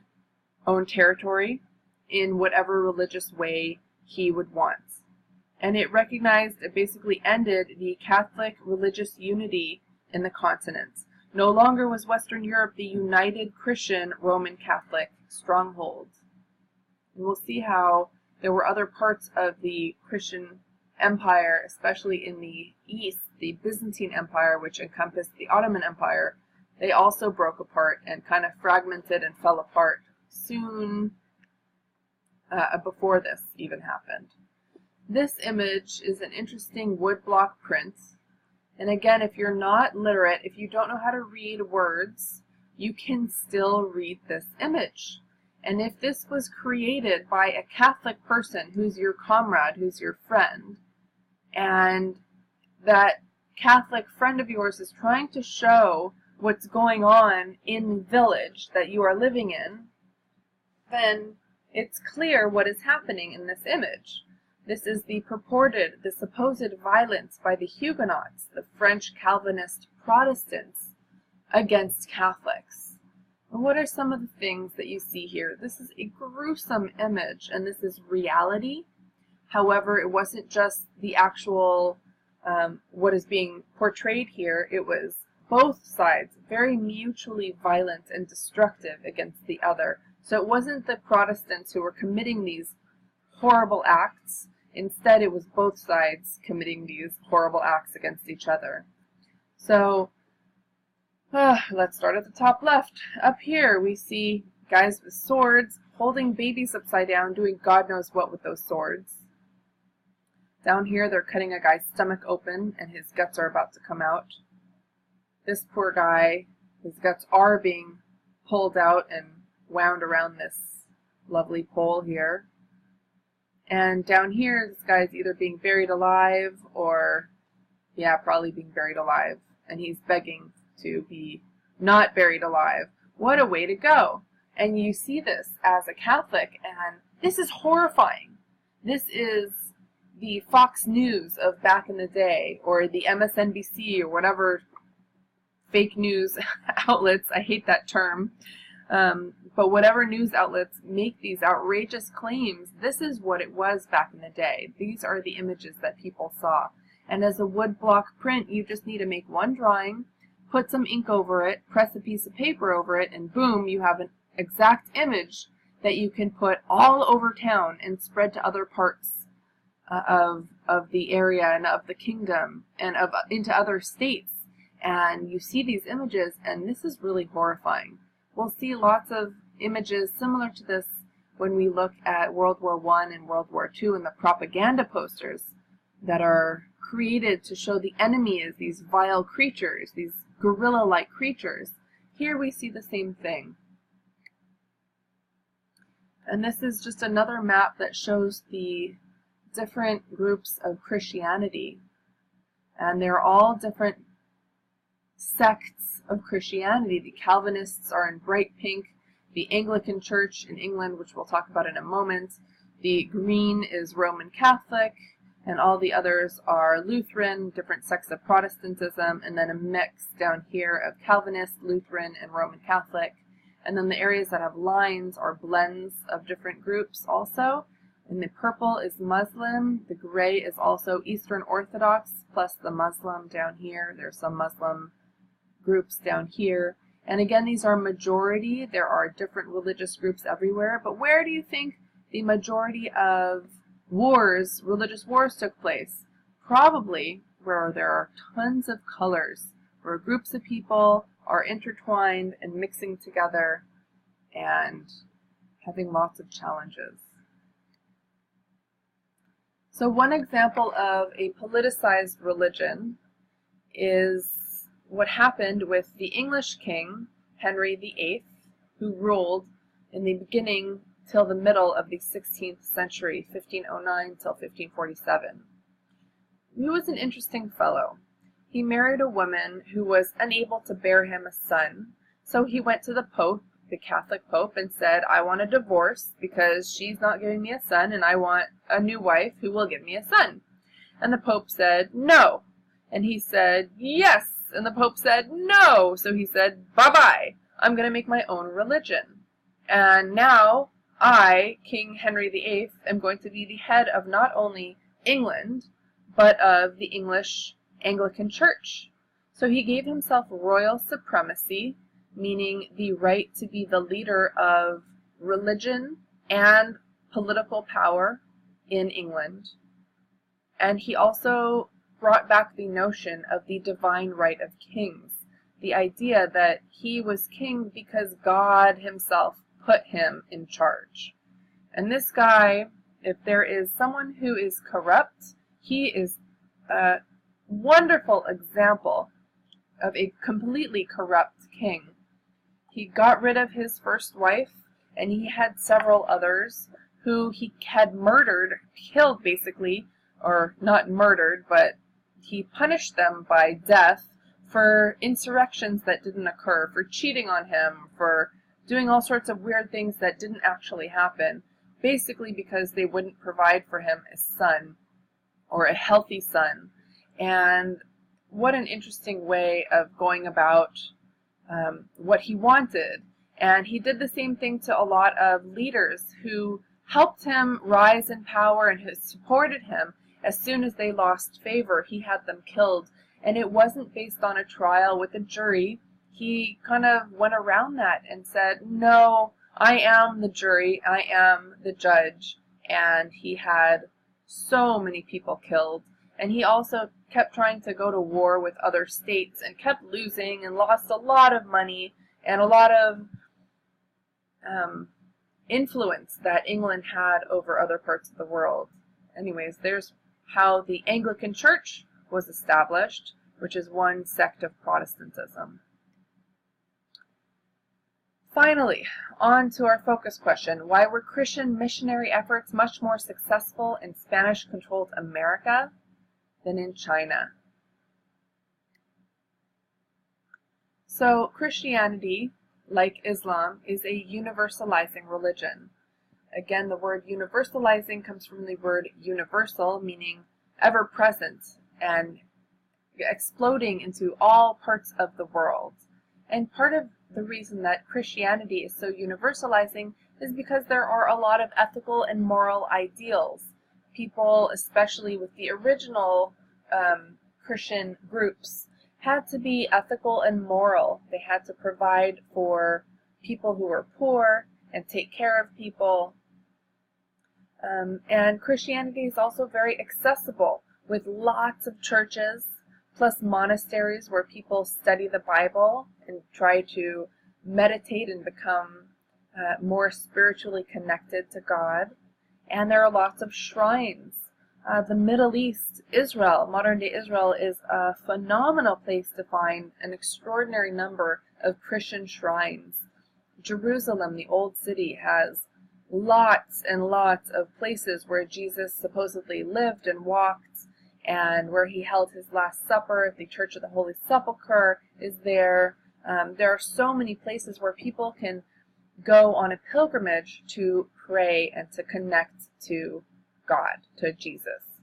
own territory in whatever religious way he would want. And it basically ended the Catholic religious unity in the continent. No longer was Western Europe the united Christian Roman Catholic stronghold. And we'll see how there were other parts of the Christian Empire, especially in the east, the Byzantine Empire, which encompassed the Ottoman Empire. They also broke apart and kind of fragmented and fell apart soon before this even happened. This image is an interesting woodblock print. And again, if you're not literate, if you don't know how to read words, you can still read this image. And if this was created by a Catholic person who's your comrade, who's your friend, and that Catholic friend of yours is trying to show what's going on in the village that you are living in, then it's clear what is happening in this image. This is the supposed violence by the Huguenots, the French Calvinist Protestants, against Catholics. And what are some of the things that you see here? This is a gruesome image, and this is reality. However, it wasn't just the actual what is being portrayed here, it was both sides very mutually violent and destructive against the other. So it wasn't the Protestants who were committing these horrible acts. Instead, it was both sides committing these horrible acts against each other. So let's start at the top left. Up here we see guys with swords holding babies upside down, doing God knows what with those swords. Down here they're cutting a guy's stomach open and his guts are about to come out. This poor guy, his guts are being pulled out and wound around this lovely pole here. And down here, this guy's either being buried alive or, yeah, probably being buried alive. And he's begging to be not buried alive. What a way to go. And you see this as a Catholic, and this is horrifying. This is the Fox News of back in the day, or the MSNBC, or whatever fake news outlets, I hate that term, but whatever news outlets make these outrageous claims, this is what it was back in the day. These are the images that people saw. And as a woodblock print, you just need to make one drawing, put some ink over it, press a piece of paper over it, and boom, you have an exact image that you can put all over town and spread to other parts of the area and of the kingdom and into other states. And you see these images, and this is really horrifying. We'll see lots of images similar to this when we look at World War I and World War II and the propaganda posters that are created to show the enemy as these vile creatures, these gorilla-like creatures. Here we see the same thing. And this is just another map that shows the different groups of Christianity. And they're all different sects of Christianity. The Calvinists are in bright pink, the Anglican Church in England, which we'll talk about in a moment, the green is Roman Catholic, and all the others are Lutheran, different sects of Protestantism, and then a mix down here of Calvinist, Lutheran, and Roman Catholic. And then the areas that have lines are blends of different groups also. And the purple is Muslim, the gray is also Eastern Orthodox, plus the Muslim down here. There's some Muslim groups down here. And again, these are majority. There are different religious groups everywhere. But where do you think the majority of wars, religious wars, took place? Probably where there are tons of colors, where groups of people are intertwined and mixing together and having lots of challenges. So one example of a politicized religion is what happened with the English king, Henry VIII, who ruled in the beginning till the middle of the 16th century, 1509 till 1547. He was an interesting fellow. He married a woman who was unable to bear him a son, so he went to the Pope, the Catholic Pope, and said, I want a divorce because she's not giving me a son, and I want a new wife who will give me a son. And the Pope said, no. And he said, yes. And the Pope said, no. So he said, bye-bye. I'm going to make my own religion. And now I, King Henry VIII, am going to be the head of not only England, but of the English Anglican Church. So he gave himself royal supremacy, meaning the right to be the leader of religion and political power in England. And he also brought back the notion of the divine right of kings, the idea that he was king because God himself put him in charge. And this guy, if there is someone who is corrupt, he is a wonderful example of a completely corrupt king. He got rid of his first wife, and he had several others who he had murdered, killed basically, or not murdered, but he punished them by death for insurrections that didn't occur, for cheating on him, for doing all sorts of weird things that didn't actually happen, basically because they wouldn't provide for him a son, or a healthy son. And what an interesting way of going about what he wanted. And he did the same thing to a lot of leaders who helped him rise in power and who supported him. As soon as they lost favor, he had them killed. And it wasn't based on a trial with a jury. He kind of went around that and said, no, I am the jury, I am the judge. And he had so many people killed. And he also kept trying to go to war with other states and kept losing and lost a lot of money and a lot of influence that England had over other parts of the world. Anyways, there's how the Anglican Church was established, which is one sect of Protestantism. Finally, on to our focus question. Why were Christian missionary efforts much more successful in Spanish-controlled America than in China? So, Christianity, like Islam, is a universalizing religion. Again, the word universalizing comes from the word universal, meaning ever-present and exploding into all parts of the world. And part of the reason that Christianity is so universalizing is because there are a lot of ethical and moral ideals. People, especially with the original Christian groups, had to be ethical and moral. They had to provide for people who were poor and take care of people. And Christianity is also very accessible, with lots of churches, plus monasteries where people study the Bible and try to meditate and become more spiritually connected to God. And there are lots of shrines. The Middle East, Israel, modern-day Israel, is a phenomenal place to find an extraordinary number of Christian shrines. Jerusalem, the old city, has lots and lots of places where Jesus supposedly lived and walked, and where he held his Last Supper. The Church of the Holy Sepulchre is there. There are so many places where people can go on a pilgrimage to pray and to connect to God, to Jesus.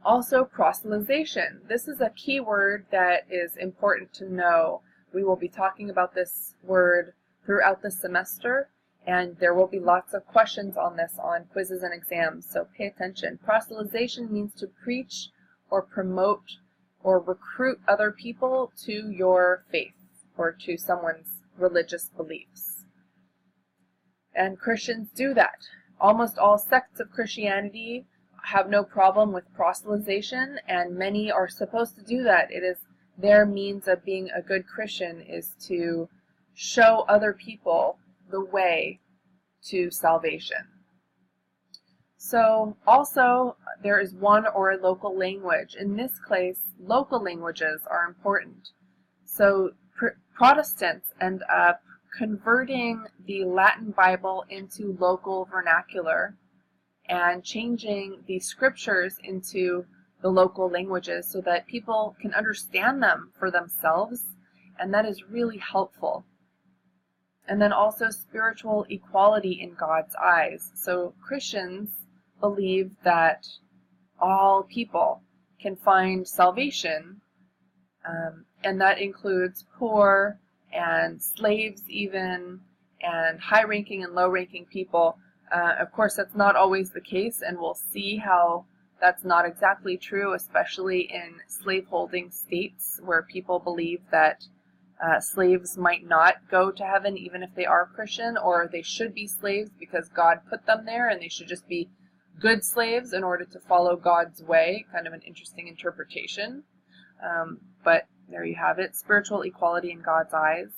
Also, proselytization. This is a key word that is important to know. We will be talking about this word throughout the semester, and there will be lots of questions on this on quizzes and exams, so pay attention. Proselytization means to preach or promote or recruit other people to your faith or to someone's religious beliefs. And Christians do that. Almost all sects of Christianity have no problem with proselytization, and many are supposed to do that. It is their means of being a good Christian, is to show other people the way to salvation. So also there is one or a local language. In this case, local languages are important. So Protestants end up converting the Latin Bible into local vernacular and changing the scriptures into the local languages so that people can understand them for themselves, and that is really helpful. And then also spiritual equality in God's eyes. So Christians believe that all people can find salvation, and that includes poor and slaves even, and high-ranking and low-ranking people. Of course, that's not always the case, and we'll see how that's not exactly true, especially in slaveholding states where people believe that slaves might not go to heaven even if they are Christian, or they should be slaves because God put them there and they should just be good slaves in order to follow God's way. Kind of an interesting interpretation. But there you have it, spiritual equality in God's eyes.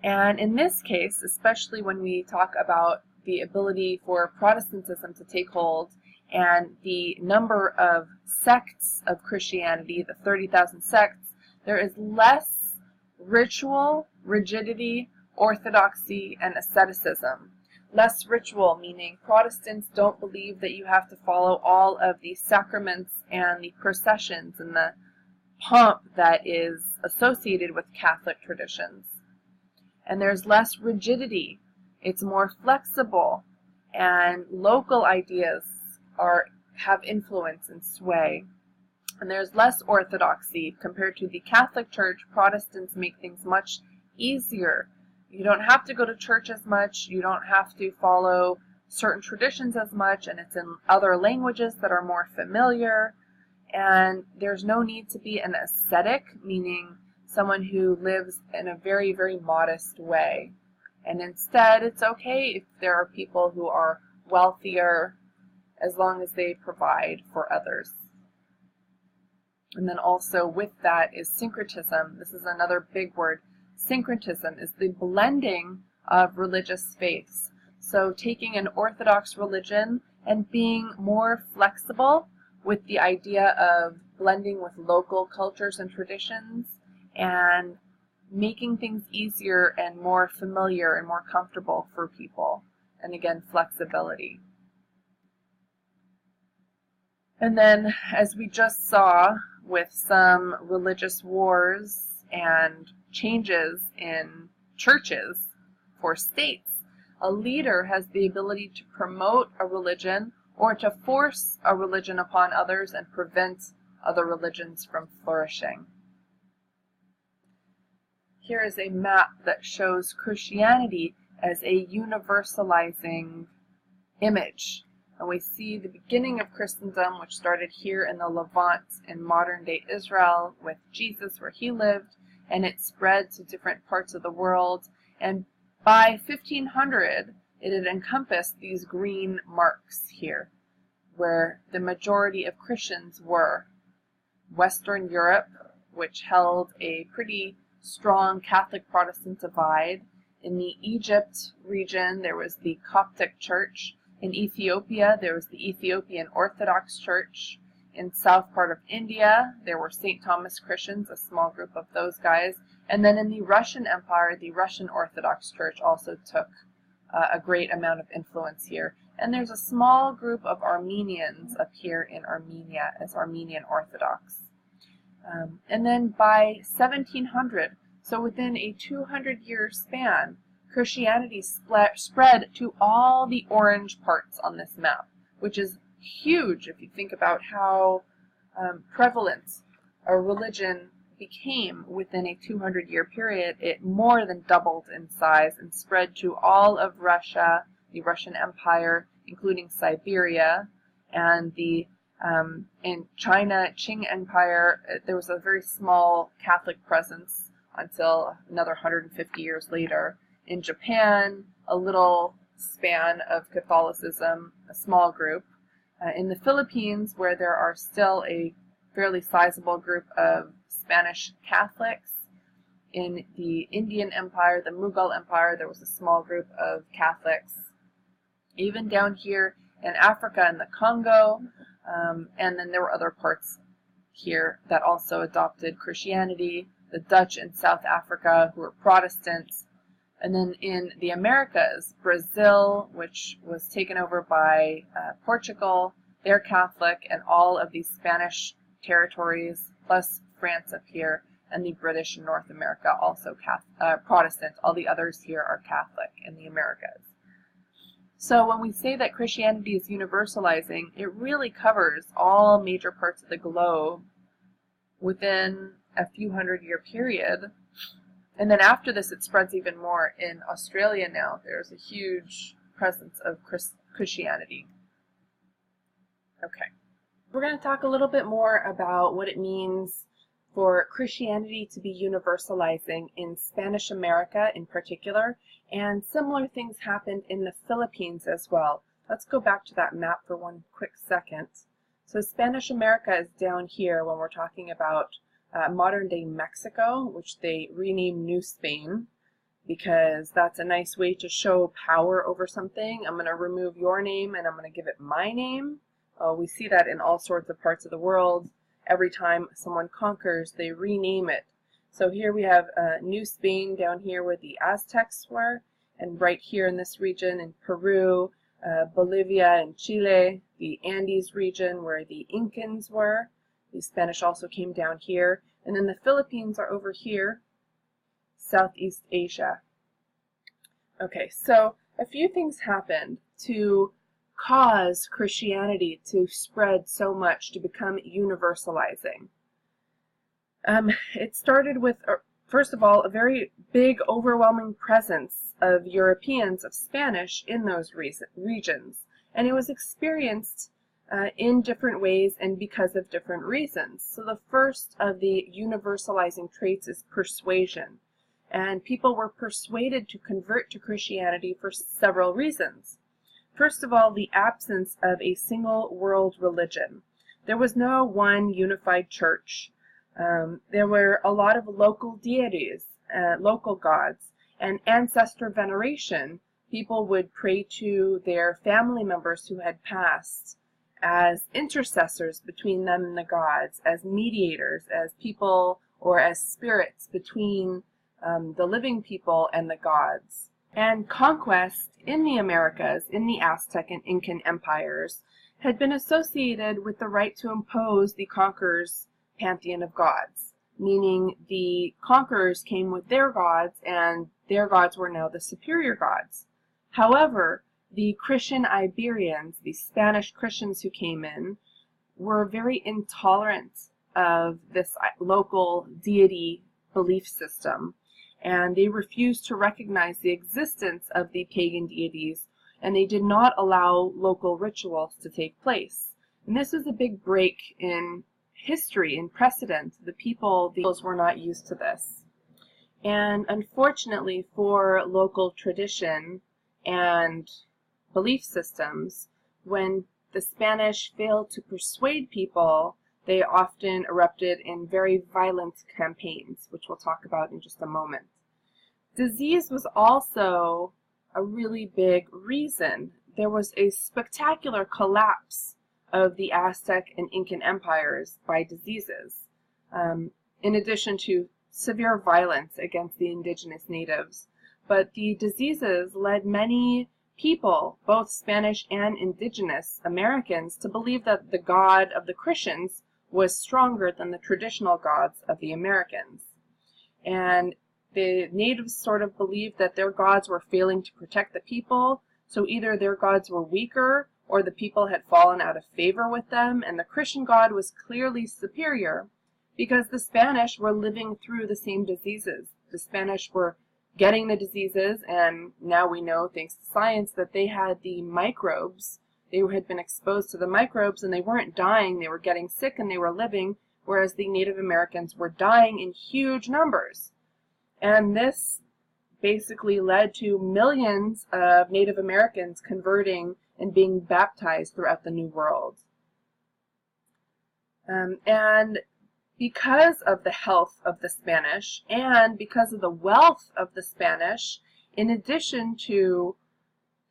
And in this case, especially when we talk about the ability for Protestantism to take hold and the number of sects of Christianity, the 30,000 sects, there is less ritual, rigidity, orthodoxy, and asceticism. Less ritual, meaning Protestants don't believe that you have to follow all of the sacraments and the processions and the pomp that is associated with Catholic traditions. And there's less rigidity. It's more flexible, and local ideas have influence and sway. And there's less orthodoxy compared to the Catholic Church. Protestants make things much easier. You don't have to go to church as much. You don't have to follow certain traditions as much, and it's in other languages that are more familiar, and there's no need to be an ascetic, meaning someone who lives in a very, very modest way. And instead, it's okay if there are people who are wealthier as long as they provide for others. And then also with that is syncretism. This is another big word. Syncretism is the blending of religious faiths. So taking an Orthodox religion and being more flexible with the idea of blending with local cultures and traditions and making things easier and more familiar and more comfortable for people. And again, flexibility. And then, as we just saw with some religious wars and changes in churches for states, a leader has the ability to promote a religion or to force a religion upon others and prevent other religions from flourishing. Here is a map that shows Christianity as a universalizing image. And we see the beginning of Christendom, which started here in the Levant in modern-day Israel with Jesus, where he lived, and it spread to different parts of the world. And by 1500, it had encompassed these green marks here, where the majority of Christians were. Western Europe, which held a pretty strong Catholic-Protestant divide. In the Egypt region, there was the Coptic Church. In Ethiopia, there was the Ethiopian Orthodox Church. In south part of India, there were St. Thomas Christians, a small group of those guys. And then in the Russian Empire, the Russian Orthodox Church also took a great amount of influence here. And there's a small group of Armenians up here in Armenia as Armenian Orthodox. And then by 1700, so within a 200-year span, Christianity spread to all the orange parts on this map, which is huge if you think about how prevalent a religion became within a 200-year period. It more than doubled in size and spread to all of Russia, the Russian Empire, including Siberia, and in China, Qing Empire, there was a very small Catholic presence until another 150 years later. In Japan, a little span of Catholicism, a small group. In the Philippines, where there are still a fairly sizable group of Spanish Catholics. In the Indian Empire, the Mughal Empire, there was a small group of Catholics. Even down here in Africa and the Congo, and then there were other parts here that also adopted Christianity. The Dutch in South Africa, who were Protestants. And then in the Americas, Brazil, which was taken over by Portugal, they're Catholic, and all of these Spanish territories, plus France up here, and the British in North America, also Protestant. All the others here are Catholic in the Americas. So when we say that Christianity is universalizing, it really covers all major parts of the globe within a few hundred-year period. And then after this, it spreads even more. In Australia now, there's a huge presence of Christianity. Okay. We're going to talk a little bit more about what it means for Christianity to be universalizing in Spanish America in particular, and similar things happened in the Philippines as well. Let's go back to that map for one quick second. So Spanish America is down here when we're talking about modern-day Mexico, which they renamed New Spain, because that's a nice way to show power over something. I'm going to remove your name and I'm going to give it my name. We see that in all sorts of parts of the world. Every time someone conquers, they rename it. So here we have New Spain down here where the Aztecs were, and right here in this region in Peru, Bolivia and Chile, the Andes region where the Incans were. The Spanish also came down here. And then the Philippines are over here, Southeast Asia. Okay, so a few things happened to cause Christianity to spread so much, to become universalizing. It started with first of all, a very big, overwhelming presence of Europeans of Spanish in those regions. And it was experienced in different ways and because of different reasons. So the first of the universalizing traits is persuasion. And people were persuaded to convert to Christianity for several reasons. First of all, the absence of a single world religion. There was no one unified church. There were a lot of local deities, local gods, and ancestor veneration. People would pray to their family members who had passed as intercessors between them and the gods, as mediators, as people or as spirits between the living people and the gods. And conquest in the Americas, in the Aztec and Incan empires, had been associated with the right to impose the conqueror's pantheon of gods, meaning the conquerors came with their gods and their gods were now the superior gods. However, the Christian Iberians, the Spanish Christians who came in, were very intolerant of this local deity belief system, and they refused to recognize the existence of the pagan deities, and they did not allow local rituals to take place. And this was a big break in history, in precedent. The peoples were not used to this. And unfortunately for local tradition and belief systems, when the Spanish failed to persuade people, they often erupted in very violent campaigns, which we'll talk about in just a moment. Disease was also a really big reason. There was a spectacular collapse of the Aztec and Incan empires by diseases, in addition to severe violence against the indigenous natives. But the diseases led many people, both Spanish and indigenous Americans, to believe that the God of the Christians was stronger than the traditional gods of the Americans. And the natives sort of believed that their gods were failing to protect the people, so either their gods were weaker or the people had fallen out of favor with them, and the Christian God was clearly superior because the Spanish were living through the same diseases. The Spanish were getting the diseases, and now we know, thanks to science, that they had the microbes. They had been exposed to the microbes, and they weren't dying. They were getting sick, and they were living, whereas the Native Americans were dying in huge numbers. And this basically led to millions of Native Americans converting and being baptized throughout the New World. And because of the health of the Spanish and because of the wealth of the Spanish, in addition to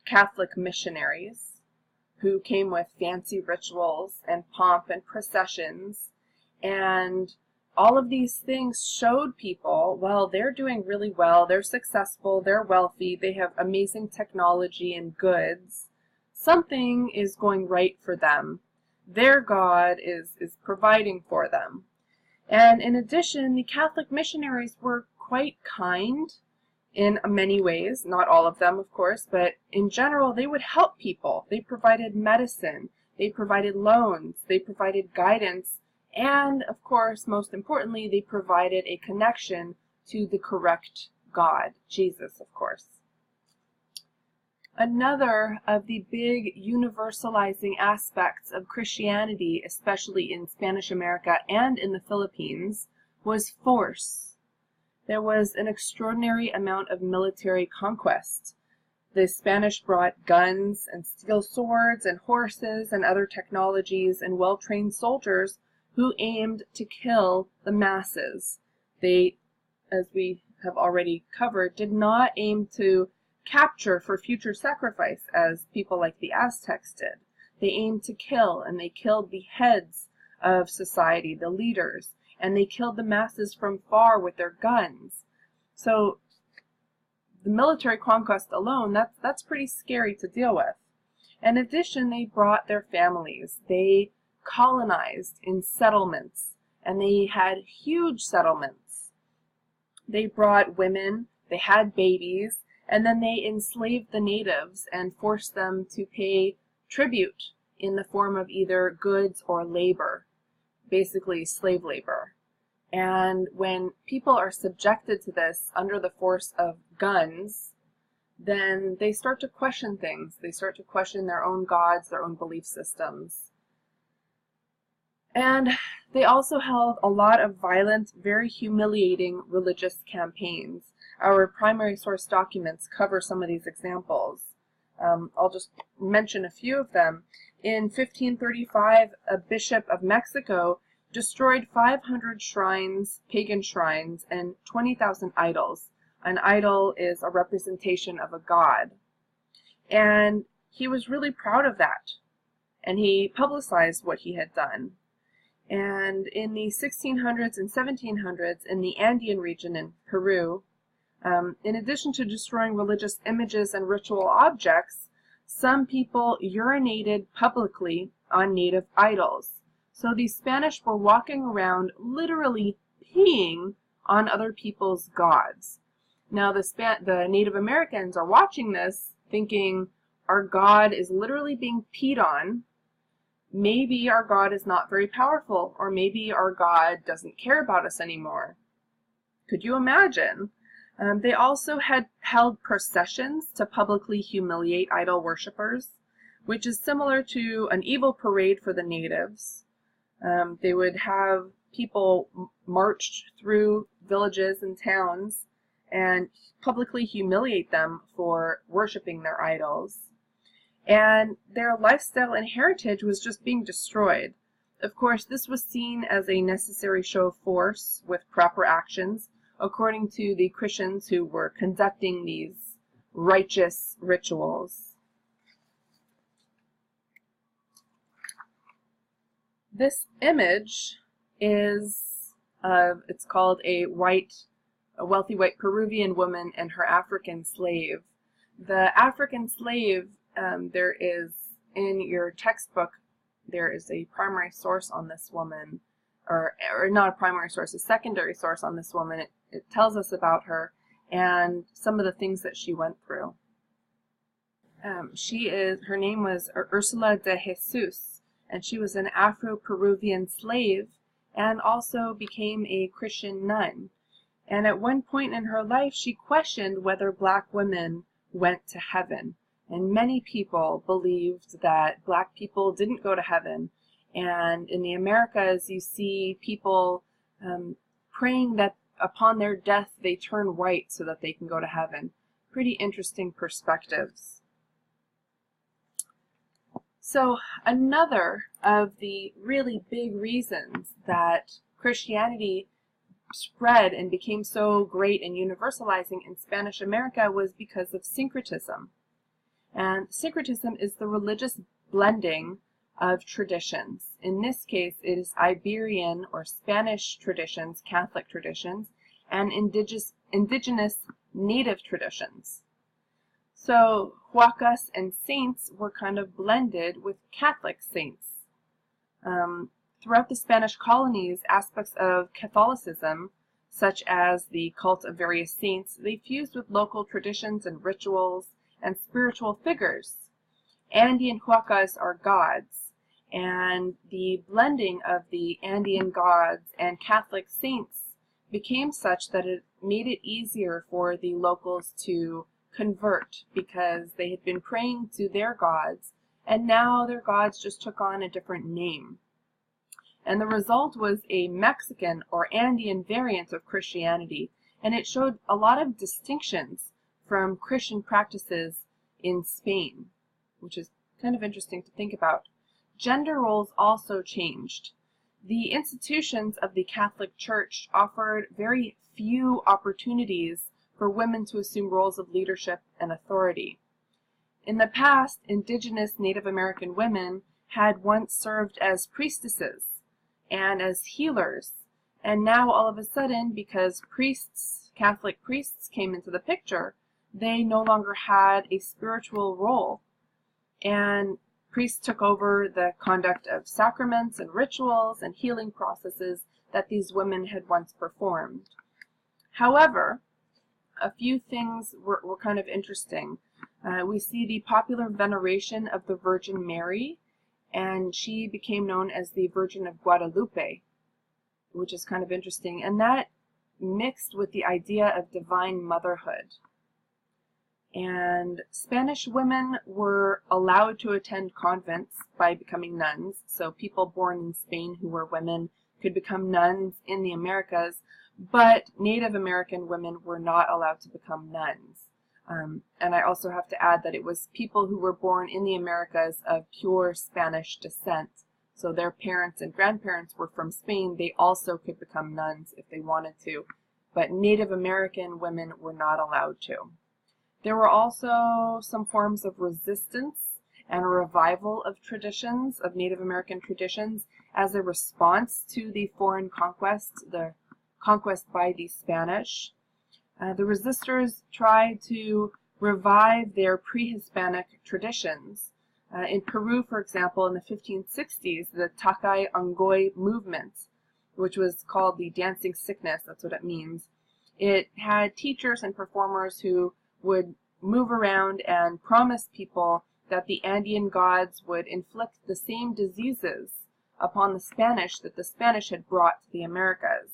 Catholic missionaries who came with fancy rituals and pomp and processions, and all of these things showed people, well, they're doing really well, they're successful, they're wealthy, they have amazing technology and goods. Something is going right for them. Their God is providing for them. And in addition, the Catholic missionaries were quite kind in many ways, not all of them, of course, but in general, they would help people. They provided medicine, they provided loans, they provided guidance, and, of course, most importantly, they provided a connection to the correct God, Jesus, of course. Another of the big universalizing aspects of Christianity, especially in Spanish America and in the Philippines, was force. There was an extraordinary amount of military conquest. The Spanish brought guns and steel swords and horses and other technologies and well-trained soldiers who aimed to kill the masses. They, as we have already covered, did not aim to capture for future sacrifice as people like the Aztecs did. They aimed to kill, and they killed the heads of society, the leaders, and they killed the masses from far with their guns. So the military conquest alone, that's pretty scary to deal with. In addition, they brought their families. They colonized in settlements, and they had huge settlements. They brought women, they had babies, and then they enslaved the natives and forced them to pay tribute in the form of either goods or labor, basically slave labor. And when people are subjected to this under the force of guns, then they start to question things. They start to question their own gods, their own belief systems. And they also held a lot of violent, very humiliating religious campaigns. Our primary source documents cover some of these examples. I'll just mention a few of them. In 1535, a bishop of Mexico destroyed 500 shrines, pagan shrines, and 20,000 idols. An idol is a representation of a god. And he was really proud of that. And he publicized what he had done. And in the 1600s and 1700s, in the Andean region in Peru, in addition to destroying religious images and ritual objects, some people urinated publicly on native idols. So the Spanish were walking around literally peeing on other people's gods. Now the Native Americans are watching this thinking, our God is literally being peed on. Maybe our God is not very powerful, or maybe our God doesn't care about us anymore. Could you imagine? They also had held processions to publicly humiliate idol worshippers, which is similar to an evil parade for the natives. They would have people marched through villages and towns and publicly humiliate them for worshiping their idols. And their lifestyle and heritage was just being destroyed. Of course, this was seen as a necessary show of force with proper actions, according to the Christians who were conducting these righteous rituals. This image is, it's called a wealthy white Peruvian woman and her African slave. The African slave, there is, in your textbook, there is a primary source on this woman, or not a primary source, a secondary source on this woman. It tells us about her and some of the things that she went through. Her name was Ursula de Jesus, and she was an Afro-Peruvian slave and also became a Christian nun. And at one point in her life, she questioned whether black women went to heaven. And many people believed that black people didn't go to heaven. And in the Americas, you see people praying that upon their death they turn white so that they can go to heaven. Pretty interesting perspectives. So another of the really big reasons that Christianity spread and became so great and universalizing in Spanish America was because of syncretism. And syncretism is the religious blending of traditions. In this case, it is Iberian or Spanish traditions, Catholic traditions, and indigenous native traditions. So huacas and saints were kind of blended with Catholic saints. Throughout the Spanish colonies, aspects of Catholicism, such as the cult of various saints, they fused with local traditions and rituals and spiritual figures. Andean huacas are gods, and the blending of the Andean gods and Catholic saints became such that it made it easier for the locals to convert, because they had been praying to their gods, and now their gods just took on a different name. And the result was a Mexican or Andean variant of Christianity, and it showed a lot of distinctions from Christian practices in Spain, which is kind of interesting to think about. Gender roles also changed. The institutions of the Catholic Church offered very few opportunities for women to assume roles of leadership and authority. In the past, indigenous Native American women had once served as priestesses and as healers, and now all of a sudden, because Catholic priests came into the picture, they no longer had a spiritual role, and priests took over the conduct of sacraments and rituals and healing processes that these women had once performed. However, a few things were kind of interesting. We see the popular veneration of the Virgin Mary, and she became known as the Virgin of Guadalupe, which is kind of interesting, and that mixed with the idea of divine motherhood. And Spanish women were allowed to attend convents by becoming nuns. So people born in Spain who were women could become nuns in the Americas, but Native American women were not allowed to become nuns. And I also have to add that it was people who were born in the Americas of pure Spanish descent. So their parents and grandparents were from Spain. They also could become nuns if they wanted to, but Native American women were not allowed to. There were also some forms of resistance and a revival of traditions, of Native American traditions, as a response to the foreign conquest, the conquest by the Spanish. The resistors tried to revive their pre-Hispanic traditions. In Peru, for example, in the 1560s, the Takay Ongoy movement, which was called the dancing sickness, that's what it means. It had teachers and performers who would move around and promise people that the Andean gods would inflict the same diseases upon the Spanish that the Spanish had brought to the Americas,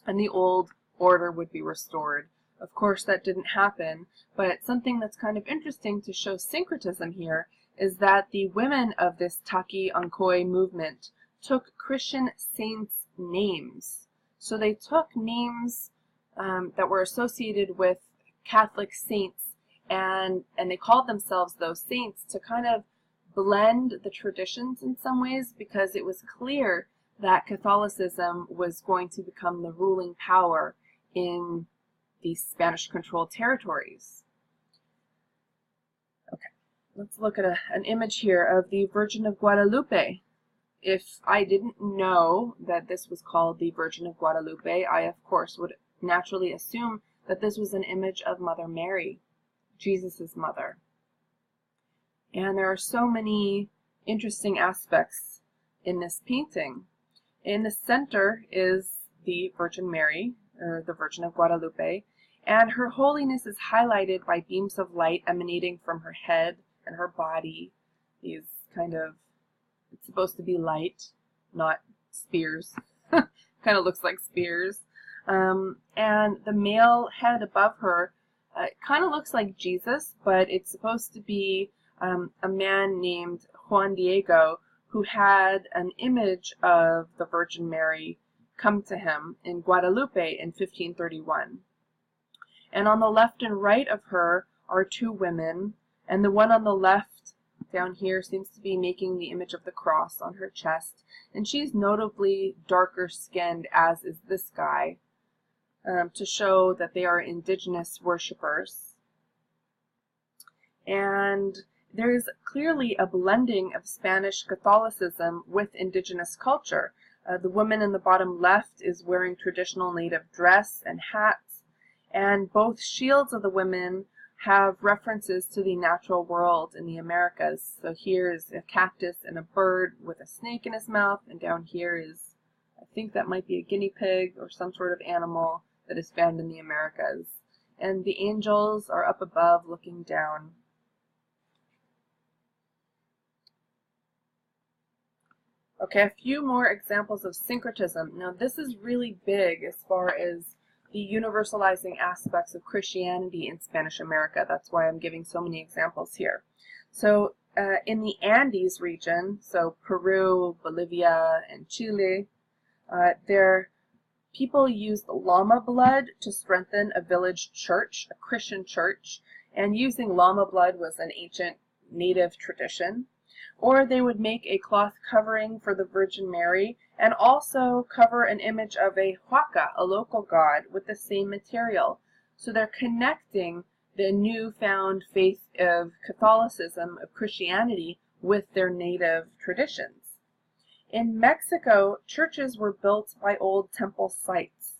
and the old order would be restored. Of course, that didn't happen, but something that's kind of interesting to show syncretism here is that the women of this Taki Ongoy movement took Christian saints' names. So they took names that were associated with Catholic saints, and they called themselves those saints to kind of blend the traditions in some ways, because it was clear that Catholicism was going to become the ruling power in the Spanish-controlled territories. Okay, let's look at an image here of the Virgin of Guadalupe. If I didn't know that this was called the Virgin of Guadalupe, I of course would naturally assume that this was an image of Mother Mary, Jesus' mother. And there are so many interesting aspects in this painting. In the center is the Virgin Mary, or the Virgin of Guadalupe, and her holiness is highlighted by beams of light emanating from her head and her body. These kind of, it's supposed to be light, not spears. Kind of looks like spears. And the male head above her kind of looks like Jesus, but it's supposed to be a man named Juan Diego who had an image of the Virgin Mary come to him in Guadalupe in 1531. And on the left and right of her are two women, and the one on the left down here seems to be making the image of the cross on her chest, and she's notably darker skinned, as is this guy, to show that they are indigenous worshippers. And there is clearly a blending of Spanish Catholicism with indigenous culture. The woman in the bottom left is wearing traditional native dress and hats, and both shields of the women have references to the natural world in the Americas. So here is a cactus and a bird with a snake in his mouth, and down here is, I think that might be a guinea pig or some sort of animal that is found in the Americas. And the angels are up above looking down. Okay, a few more examples of syncretism. Now this is really big as far as the universalizing aspects of Christianity in Spanish America. That's why I'm giving so many examples here. So in the Andes region, so Peru, Bolivia, and Chile, people used llama blood to strengthen a village church, a Christian church, and using llama blood was an ancient native tradition. Or they would make a cloth covering for the Virgin Mary and also cover an image of a huaca, a local god, with the same material. So they're connecting the newfound faith of Catholicism, of Christianity, with their native traditions. In Mexico, churches were built by old temple sites.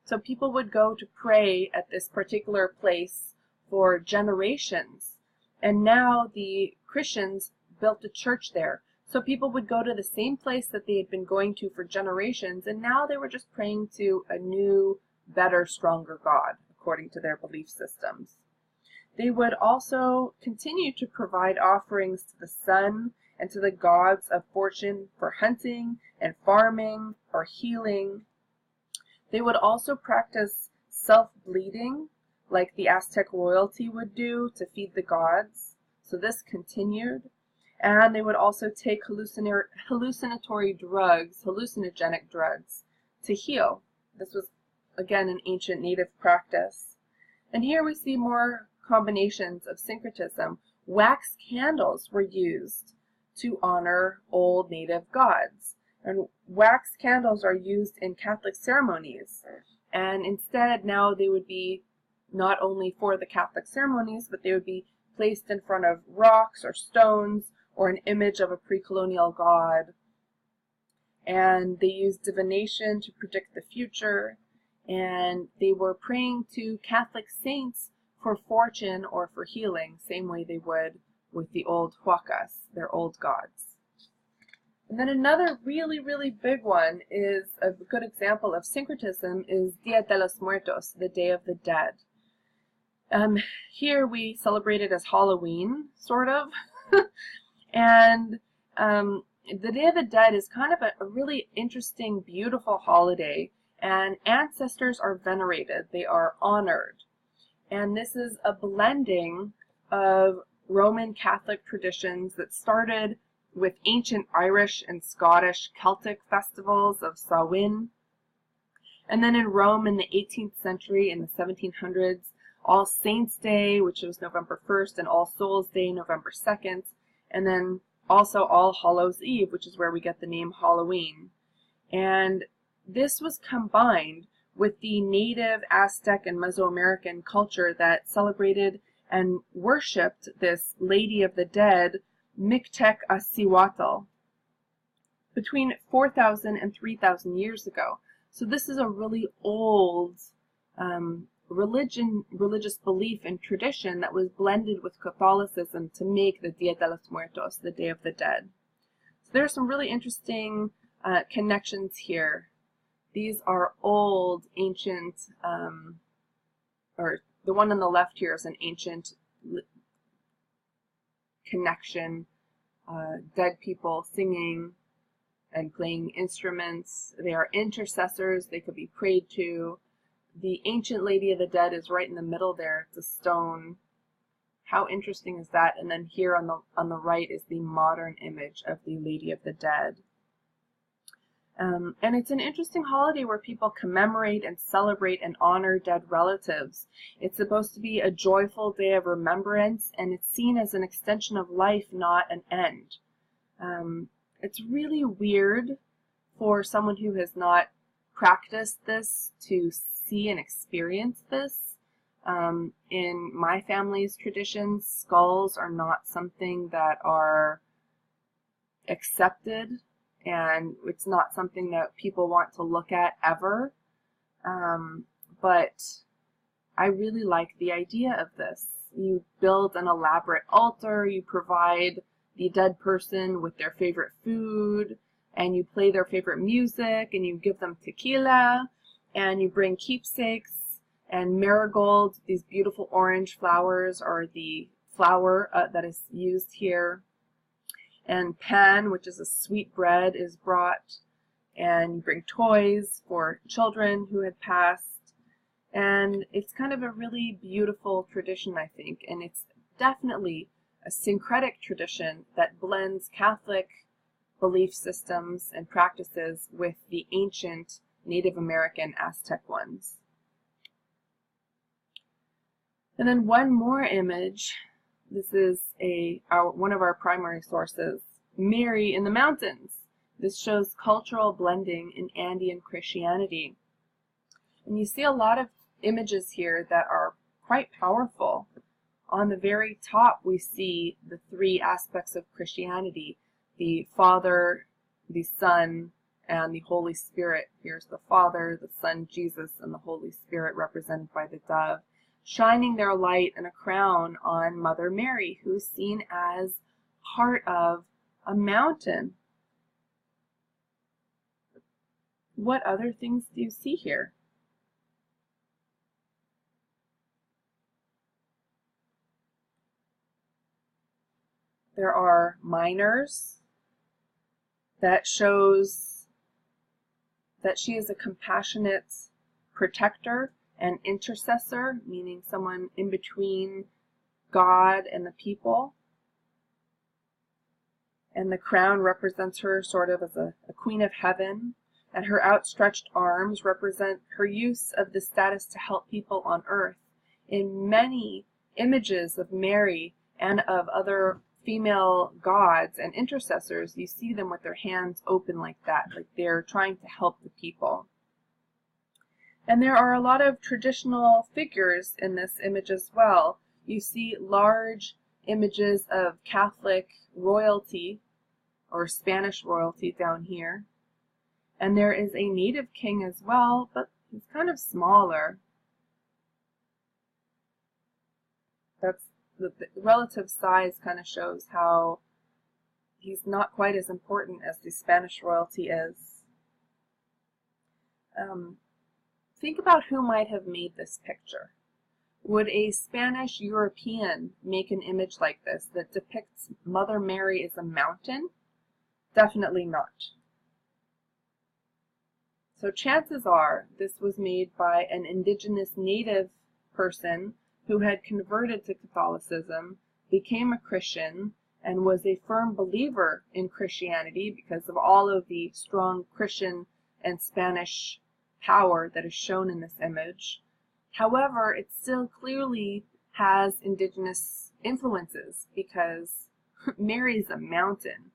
So people would go to pray at this particular place for generations. And now the Christians built a church there. So people would go to the same place that they had been going to for generations, and now they were just praying to a new, better, stronger God, according to their belief systems. They would also continue to provide offerings to the sun and to the gods of fortune for hunting and farming or healing. They would also practice self-bleeding, like the Aztec royalty would do to feed the gods. So this continued. And they would also take hallucinogenic drugs to heal. This was, again, an ancient native practice. And here we see more combinations of syncretism. Wax candles were used to honor old native gods. And wax candles are used in Catholic ceremonies. And instead, now they would be not only for the Catholic ceremonies, but they would be placed in front of rocks or stones or an image of a pre-colonial god. And they used divination to predict the future. And they were praying to Catholic saints for fortune or for healing, same way they would with the old huacas, their old gods. And then another really, really big one is a good example of syncretism is Dia de los Muertos, the Day of the Dead. Here we celebrate it as Halloween, sort of. And the Day of the Dead is kind of a really interesting, beautiful holiday. And ancestors are venerated. They are honored. And this is a blending of Roman Catholic traditions that started with ancient Irish and Scottish Celtic festivals of Samhain. And then in Rome in the 18th century, in the 1700s, All Saints' Day, which was November 1st, and All Souls' Day, November 2nd. And then also All Hallows' Eve, which is where we get the name Halloween. And this was combined with the native Aztec and Mesoamerican culture that celebrated and worshipped this Lady of the Dead, Mictec-Acihuatl, between 4,000 and 3,000 years ago. So this is a really old religious belief and tradition that was blended with Catholicism to make the Dia de los Muertos, the Day of the Dead. So there are some really interesting connections here. These are old, ancient, or the one on the left here is an ancient connection, dead people singing and playing instruments. They are intercessors. They could be prayed to. The ancient Lady of the Dead is right in the middle there. It's a stone. How interesting is that? And then here on the right is the modern image of the Lady of the Dead. And it's an interesting holiday where people commemorate and celebrate and honor dead relatives. It's supposed to be a joyful day of remembrance, and it's seen as an extension of life, not an end. It's really weird for someone who has not practiced this to see and experience this. In my family's traditions, skulls are not something that are accepted, and it's not something that people want to look at ever. But I really like the idea of this. You build an elaborate altar, you provide the dead person with their favorite food, and you play their favorite music, and you give them tequila, and you bring keepsakes and marigolds. These beautiful orange flowers are the flower that is used here. And pan, which is a sweet bread, is brought, and you bring toys for children who had passed. And it's kind of a really beautiful tradition, I think, and it's definitely a syncretic tradition that blends Catholic belief systems and practices with the ancient Native American Aztec ones. And then one more image. This is one of our primary sources, Mary in the Mountains. This shows cultural blending in Andean Christianity. And you see a lot of images here that are quite powerful. On the very top, we see the three aspects of Christianity: the Father, the Son, and the Holy Spirit. Here's the Father, the Son, Jesus, and the Holy Spirit represented by the dove, shining their light and a crown on Mother Mary, who's seen as part of a mountain. What other things do you see here? There are minors. That shows that she is a compassionate protector and intercessor, meaning someone in between God and the people. And the crown represents her sort of as a queen of heaven, and her outstretched arms represent her use of the status to help people on earth. In many images of Mary and of other female gods and intercessors, you see them with their hands open like that, like they're trying to help the people. And there are a lot of traditional figures in this image as well. You see large images of Catholic royalty or Spanish royalty down here. And there is a native king as well, but he's kind of smaller. That's the relative size kind of shows how he's not quite as important as the Spanish royalty is. Think about who might have made this picture. Would a Spanish European make an image like this that depicts Mother Mary as a mountain? Definitely not. So chances are this was made by an indigenous native person who had converted to Catholicism, became a Christian, and was a firm believer in Christianity because of all of the strong Christian and Spanish power that is shown in this image. However, it still clearly has indigenous influences because Mary's a mountain,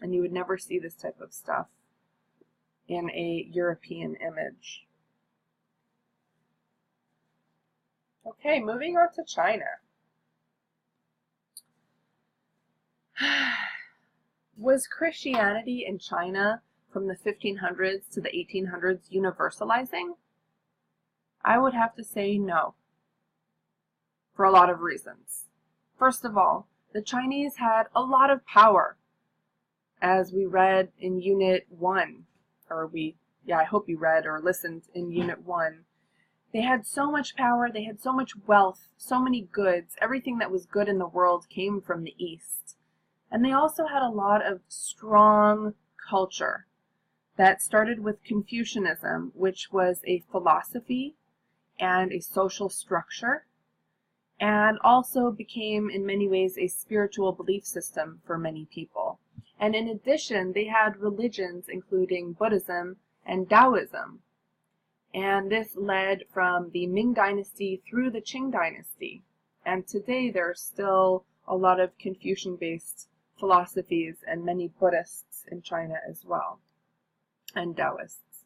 and you would never see this type of stuff in a European image. Okay, moving on to China. Was Christianity in China from the 1500s to the 1800s universalizing? I would have to say no, for a lot of reasons. First of all, the Chinese had a lot of power, as we read in Unit 1, I hope you read or listened in Unit 1. They had so much power, they had so much wealth, so many goods. Everything that was good in the world came from the East. And they also had a lot of strong culture that started with Confucianism, which was a philosophy and a social structure, and also became in many ways a spiritual belief system for many people. And in addition, they had religions including Buddhism and Taoism. And this led from the Ming Dynasty through the Qing Dynasty. And today there are still a lot of Confucian-based philosophies and many Buddhists in China as well, and Taoists.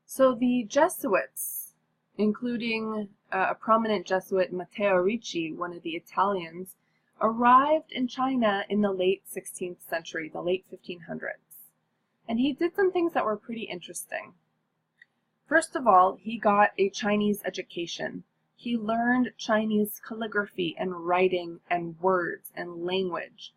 So the Jesuits, including a prominent Jesuit, Matteo Ricci, one of the Italians, arrived in China in the late 16th century, the late 1500s. And he did some things that were pretty interesting. First of all, he got a Chinese education. He learned Chinese calligraphy and writing and words and language.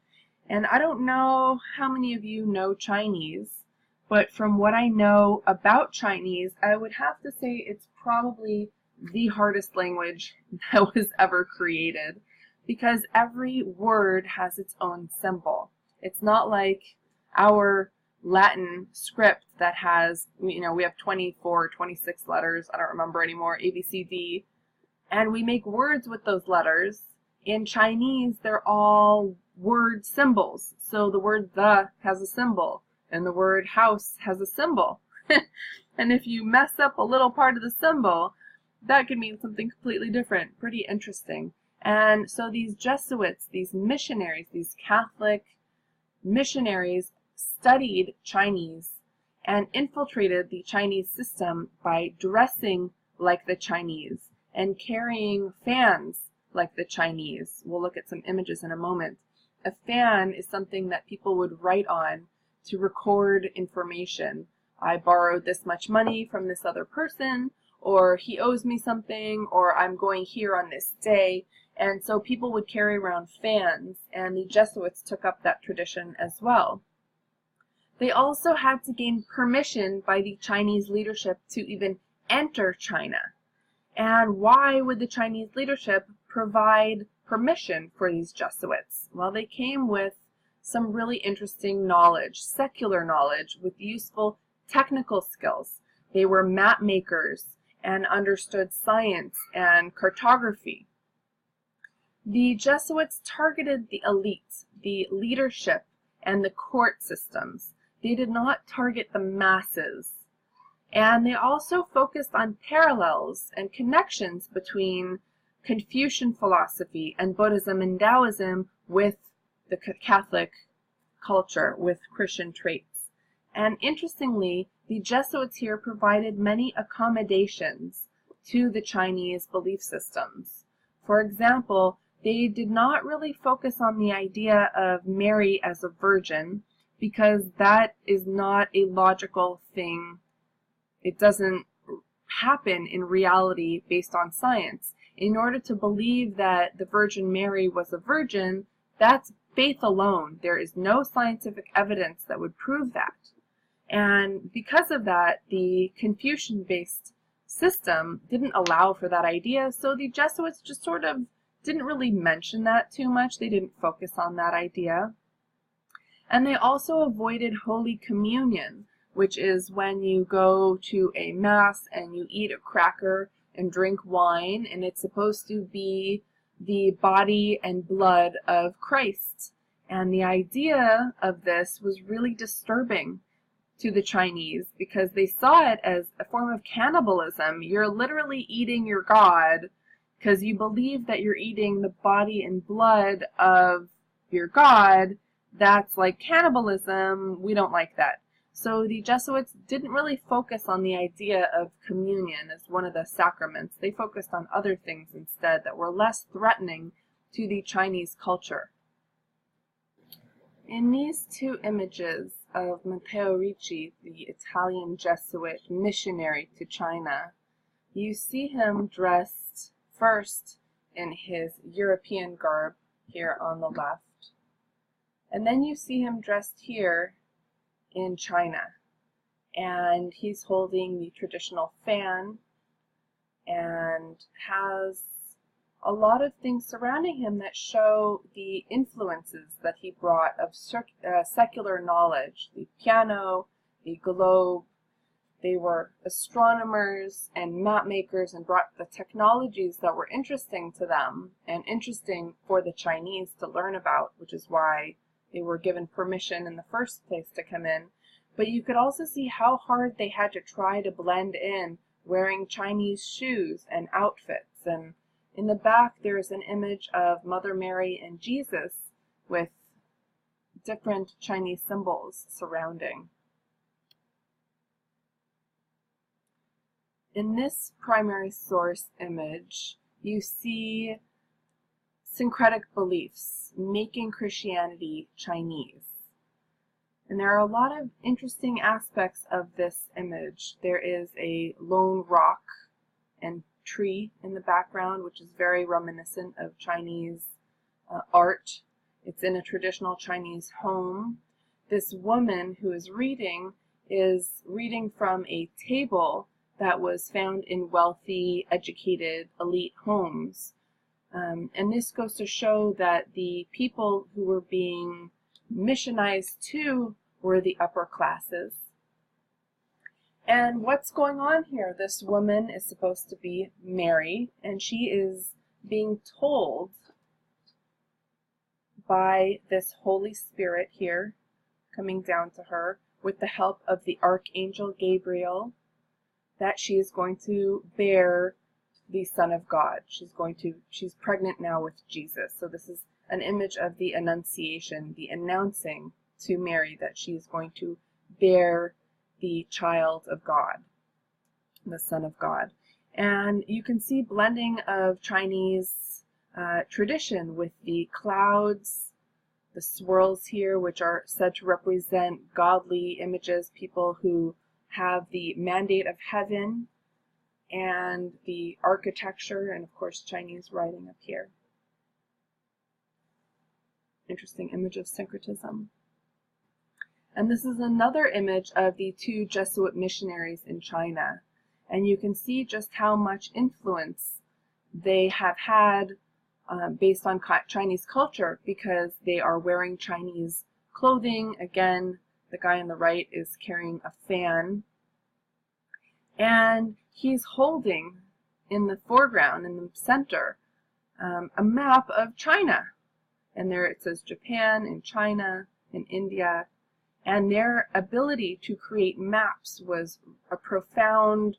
And I don't know how many of you know Chinese, but from what I know about Chinese, I would have to say it's probably the hardest language that was ever created, because every word has its own symbol. It's not like our Latin script that has, we have 24, 26 letters, I don't remember anymore, A, B, C, D, and we make words with those letters. In Chinese, they're all word symbols. So the word the has a symbol, and the word house has a symbol. And if you mess up a little part of the symbol, that could mean something completely different. Pretty interesting. And so these Jesuits, these missionaries, these Catholic missionaries studied Chinese and infiltrated the Chinese system by dressing like the Chinese and carrying fans like the Chinese. We'll look at some images in a moment. A fan is something that people would write on to record information. I borrowed this much money from this other person, or he owes me something, or I'm going here on this day. And so people would carry around fans, and the Jesuits took up that tradition as well. They also had to gain permission by the Chinese leadership to even enter China. And why would the Chinese leadership provide permission for these Jesuits? Well, they came with some really interesting knowledge, secular knowledge, with useful technical skills. They were map makers and understood science and cartography. The Jesuits targeted the elite, the leadership, and the court systems. They did not target the masses. And they also focused on parallels and connections between Confucian philosophy and Buddhism and Taoism with the Catholic culture, with Christian traits. And interestingly, the Jesuits here provided many accommodations to the Chinese belief systems. For example, they did not really focus on the idea of Mary as a virgin, because that is not a logical thing. It doesn't happen in reality based on science. In order to believe that the Virgin Mary was a virgin, that's faith alone. There is no scientific evidence that would prove that. And because of that, the Confucian-based system didn't allow for that idea, so the Jesuits just sort of didn't really mention that too much. They didn't focus on that idea. And they also avoided Holy Communion, which is when you go to a mass and you eat a cracker and drink wine, and it's supposed to be the body and blood of Christ. And the idea of this was really disturbing to the Chinese because they saw it as a form of cannibalism. You're literally eating your God because you believe that you're eating the body and blood of your God. That's like cannibalism. We don't like that. So the Jesuits didn't really focus on the idea of communion as one of the sacraments. They focused on other things instead that were less threatening to the Chinese culture. In these two images of Matteo Ricci, the Italian Jesuit missionary to China, you see him dressed first in his European garb here on the left, and then you see him dressed here in China, and he's holding the traditional fan and has a lot of things surrounding him that show the influences that he brought of secular knowledge. The piano, the globe. They were astronomers and map makers and brought the technologies that were interesting to them and interesting for the Chinese to learn about, which is why they were given permission in the first place to come in. But you could also see how hard they had to try to blend in, wearing Chinese shoes and outfits. And in the back, there is an image of Mother Mary and Jesus with different Chinese symbols surrounding. In this primary source image, you see syncretic beliefs, making Christianity Chinese. And there are a lot of interesting aspects of this image. There is a lone rock and tree in the background, which is very reminiscent of Chinese art. It's in a traditional Chinese home. This woman who is reading from a table that was found in wealthy, educated, elite homes. And this goes to show that the people who were being missionized to were the upper classes. And what's going on here? This woman is supposed to be Mary, and she is being told by this Holy Spirit here, coming down to her with the help of the Archangel Gabriel, that she is going to bear the Son of God. She's pregnant now with Jesus. So this is an image of the Annunciation, the announcing to Mary that she is going to bear the child of God, the Son of God. And you can see blending of Chinese tradition with the clouds, the swirls here, which are said to represent godly images, people who have the mandate of heaven, and the architecture, and of course Chinese writing up here. Interesting image of syncretism. And this is another image of the two Jesuit missionaries in China. And you can see just how much influence they have had based on Chinese culture because they are wearing Chinese clothing. Again, the guy on the right is carrying a fan, and he's holding in the foreground, in the center, a map of China. And there it says Japan and China and India. And their ability to create maps was a profound,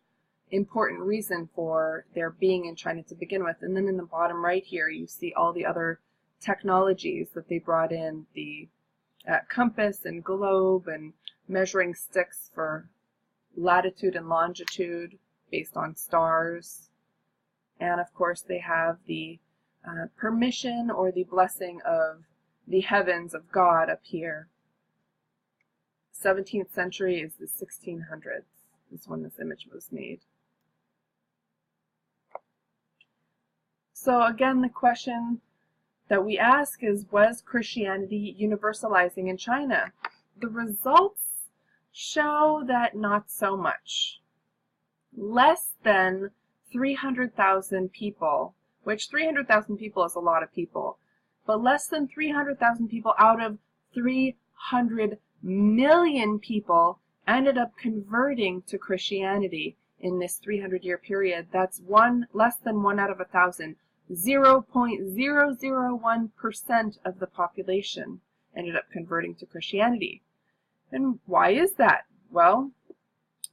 important reason for their being in China to begin with. And then in the bottom right here, you see all the other technologies that they brought in, the compass and globe and measuring sticks for latitude and longitude based on stars. And of course, they have the permission or the blessing of the heavens of God up here. 17th century is the 1600s is when this image was made. So again, the question that we ask is, was Christianity universalizing in China? The results show that not so much. Less than 300,000 people, which 300,000 people is a lot of people, but less than 300,000 people out of 300 million people ended up converting to Christianity in this 300-year period. That's less than 1 out of 1,000. 0.001% of the population ended up converting to Christianity. And why is that? Well,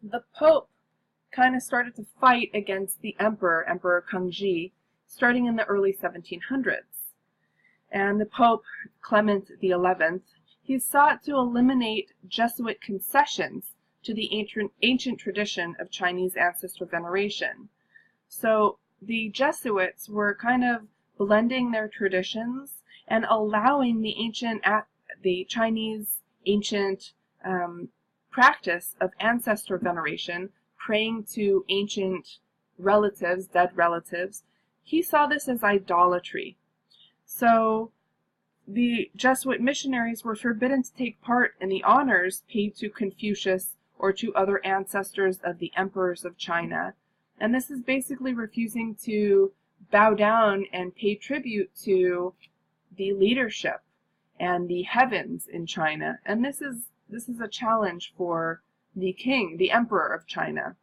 the Pope kind of started to fight against the Emperor Kangxi, starting in the early 1700s. And the Pope, Clement XI, he sought to eliminate Jesuit concessions to the ancient tradition of Chinese ancestor veneration. So the Jesuits were kind of blending their traditions and allowing the Chinese ancient practice of ancestor veneration, praying to ancient relatives, dead relatives. He saw this as idolatry. So the Jesuit missionaries were forbidden to take part in the honors paid to Confucius or to other ancestors of the emperors of China. And this is basically refusing to bow down and pay tribute to the leadership and the heavens in China. And this is a challenge for the king, the emperor of China.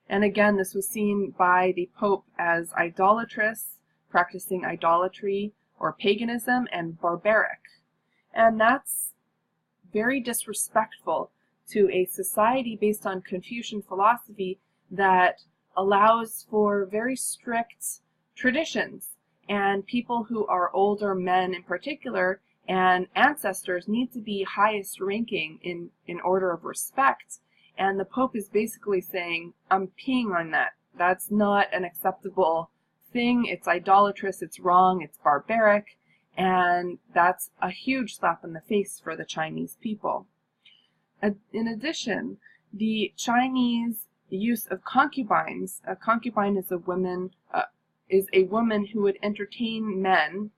And again, this was seen by the Pope as idolatrous, practicing idolatry or paganism, and barbaric. And that's very disrespectful to a society based on Confucian philosophy that allows for very strict traditions, and people who are older men in particular and ancestors need to be highest ranking in order of respect. And the Pope is basically saying, I'm peeing on that. That's not an acceptable thing. It's idolatrous, it's wrong, it's barbaric, and that's a huge slap in the face for the Chinese people. In addition, the Chinese use of concubines. A concubine is a woman who would entertain men.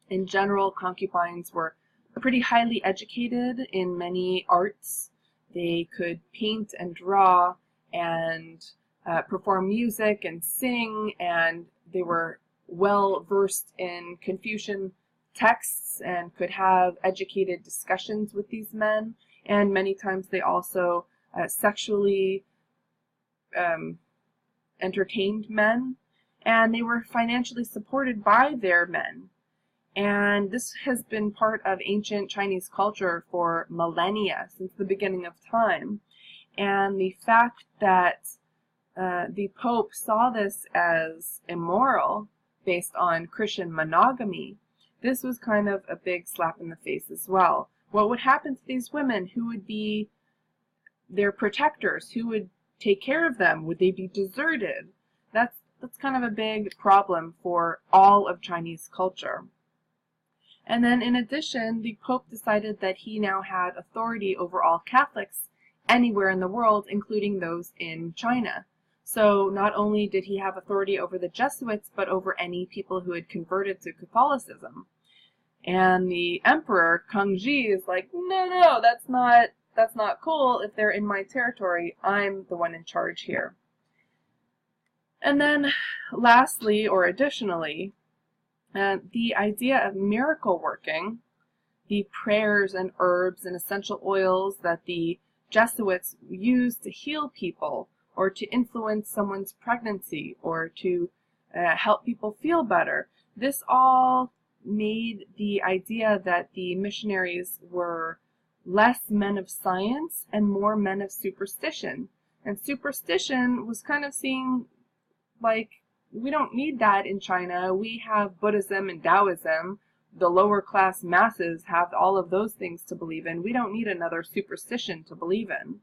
In general, concubines were pretty highly educated in many arts. They could paint and draw and perform music and sing, and they were well versed in Confucian texts and could have educated discussions with these men. And many times they also sexually entertained men, and they were financially supported by their men. And this has been part of ancient Chinese culture for millennia, since the beginning of time. And the fact that the Pope saw this as immoral based on Christian monogamy, this was kind of a big slap in the face as well. What would happen to these women? Who would be their protectors? Who would take care of them? Would they be deserted? That's kind of a big problem for all of Chinese culture. And then in addition, the Pope decided that he now had authority over all Catholics anywhere in the world, including those in China. So not only did he have authority over the Jesuits, but over any people who had converted to Catholicism. And the Emperor Kangxi is like, no, that's not cool. If they're in my territory, I'm the one in charge here. And then lastly, or additionally, The idea of miracle working, the prayers and herbs and essential oils that the Jesuits used to heal people or to influence someone's pregnancy or to help people feel better, this all made the idea that the missionaries were less men of science and more men of superstition. And superstition was kind of seen like, we don't need that in China. We have Buddhism and Taoism. The lower class masses have all of those things to believe in. We don't need another superstition to believe in.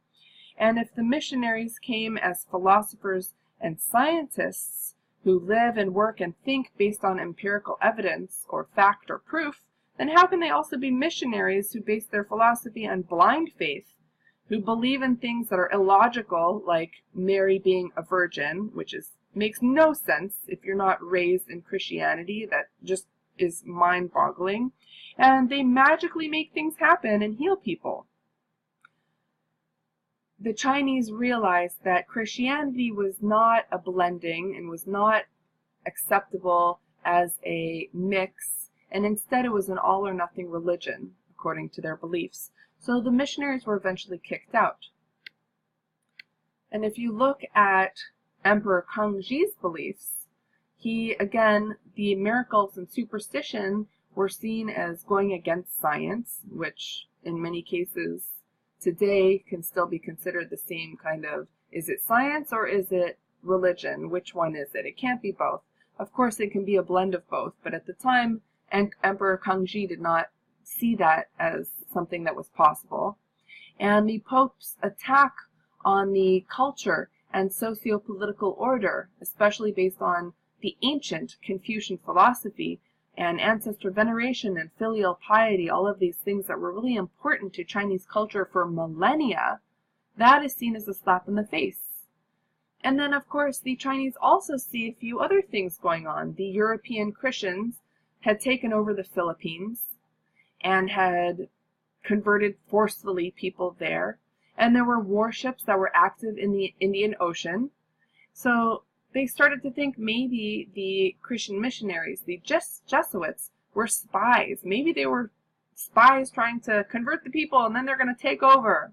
And if the missionaries came as philosophers and scientists who live and work and think based on empirical evidence or fact or proof, then how can they also be missionaries who base their philosophy on blind faith, who believe in things that are illogical, like Mary being a virgin, which makes no sense if you're not raised in Christianity? That just is mind-boggling. And they magically make things happen and heal people. The Chinese realized that Christianity was not a blending and was not acceptable as a mix, and instead it was an all-or-nothing religion, according to their beliefs. So the missionaries were eventually kicked out. And if you look at Emperor Kangxi's beliefs, the miracles and superstition were seen as going against science, which in many cases today can still be considered the same kind of, is it science or is it religion? Which one is it? It can't be both. Of course, it can be a blend of both, but at the time, Emperor Kangxi did not see that as something that was possible. And the Pope's attack on the culture and socio-political order, especially based on the ancient Confucian philosophy and ancestor veneration and filial piety, all of these things that were really important to Chinese culture for millennia, that is seen as a slap in the face. And then, of course, the Chinese also see a few other things going on. The European Christians had taken over the Philippines and had converted forcefully people there. And there were warships that were active in the Indian Ocean. So they started to think maybe the Christian missionaries, the Jesuits, were spies. Maybe they were spies trying to convert the people and then they're going to take over.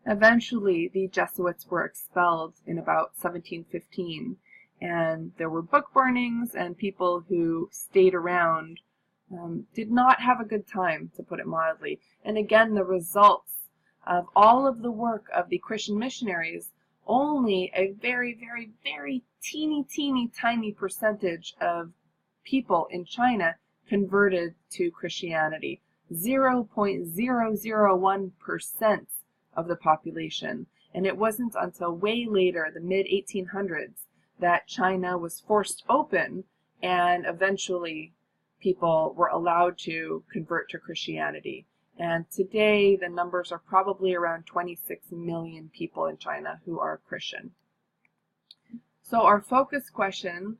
Eventually, the Jesuits were expelled in about 1715, and there were book burnings, and people who stayed around did not have a good time, to put it mildly. And again, the results of all of the work of the Christian missionaries, only a very, very, very teeny tiny percentage of people in China converted to Christianity. 0.001% of the population. And it wasn't until way later, the mid-1800s, that China was forced open and eventually people were allowed to convert to Christianity. And today the numbers are probably around 26 million people in China who are Christian. So our focus question,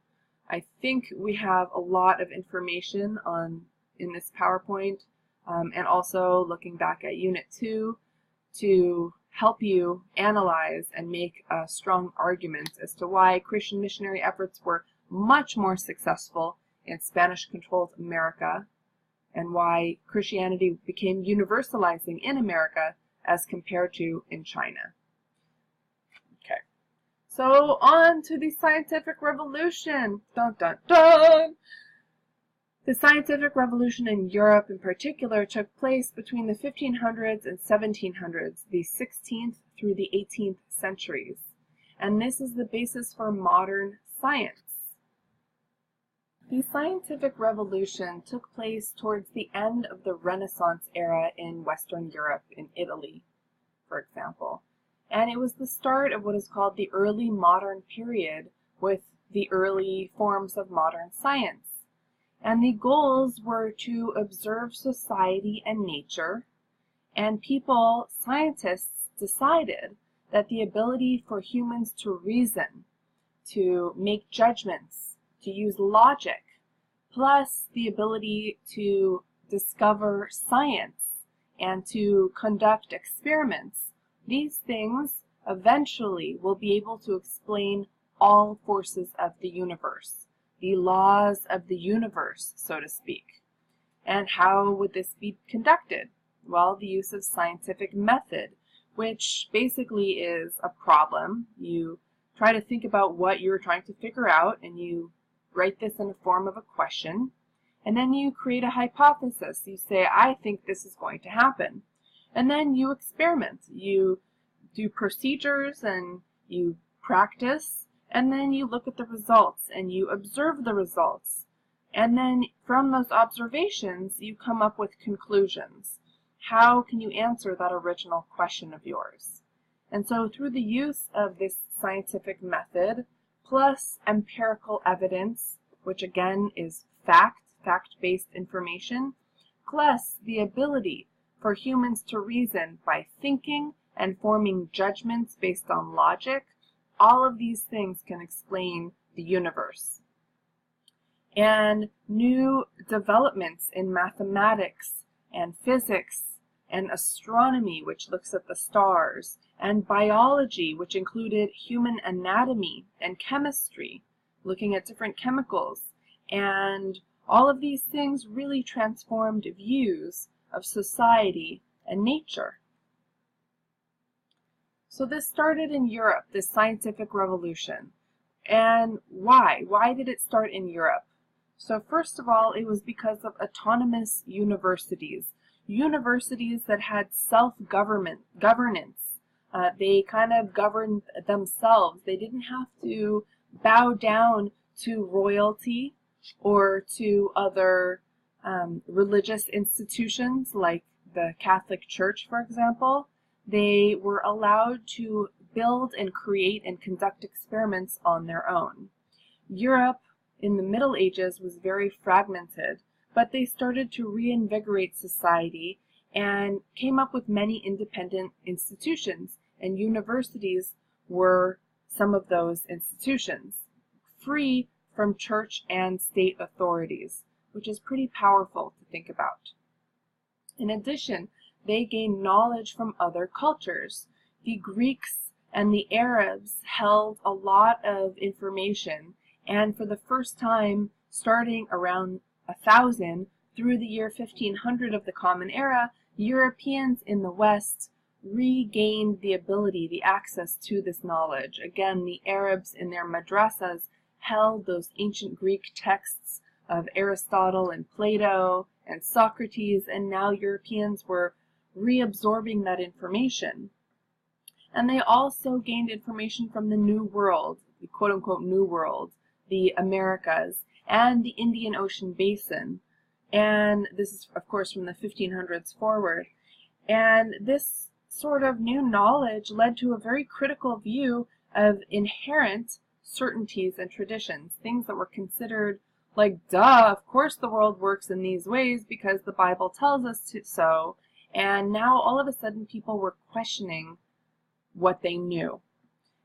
I think we have a lot of information in this PowerPoint, and also looking back at Unit 2 to help you analyze and make a strong argument as to why Christian missionary efforts were much more successful in Spanish-controlled America and why Christianity became universalizing in America as compared to in China. Okay, so on to the scientific revolution. Dun, dun, dun. The scientific revolution in Europe in particular took place between the 1500s and 1700s, the 16th through the 18th centuries. And this is the basis for modern science. The scientific revolution took place towards the end of the Renaissance era in Western Europe, in Italy, for example. And it was the start of what is called the early modern period, with the early forms of modern science. And the goals were to observe society and nature, and scientists decided that the ability for humans to reason, to make judgments, to use logic, plus the ability to discover science and to conduct experiments, these things eventually will be able to explain all forces of the universe. the laws of the universe, so to speak. And how would this be conducted? Well, the use of scientific method, which basically is a problem. You try to think about what you're trying to figure out, and you write this in the form of a question, and then you create a hypothesis. You say, I think this is going to happen. And then you experiment. You do procedures and you practice, and then you look at the results and you observe the results. And then from those observations, you come up with conclusions. How can you answer that original question of yours? And so through the use of this scientific method, plus empirical evidence, which again is fact-based information, plus the ability for humans to reason by thinking and forming judgments based on logic, all of these things can explain the universe. And new developments in mathematics and physics and astronomy, which looks at the stars, and biology, which included human anatomy and chemistry, looking at different chemicals, and all of these things really transformed views of society and nature. So this started in Europe, this scientific revolution. And why? Why did it start in Europe? So first of all, it was because of autonomous universities. Universities that had self-governance. They kind of governed themselves. They didn't have to bow down to royalty or to other religious institutions like the Catholic Church, for example. They were allowed to build and create and conduct experiments on their own. Europe in the Middle Ages was very fragmented, but they started to reinvigorate society and came up with many independent institutions, and universities were some of those institutions, free from church and state authorities, which is pretty powerful to think about. In addition, they gained knowledge from other cultures. The Greeks and the Arabs held a lot of information, and for the first time, starting around 1000 through the year 1500 of the Common Era, Europeans in the West regained the ability, the access to this knowledge. Again, the Arabs in their madrasas held those ancient Greek texts of Aristotle and Plato and Socrates, and now Europeans were reabsorbing that information. And they also gained information from the New World, the quote-unquote New World, the Americas, and the Indian Ocean Basin. And this is, of course, from the 1500s forward. And this sort of new knowledge led to a very critical view of inherent certainties and traditions, things that were considered like, duh, of course the world works in these ways because the Bible tells us to so. And now all of a sudden people were questioning what they knew.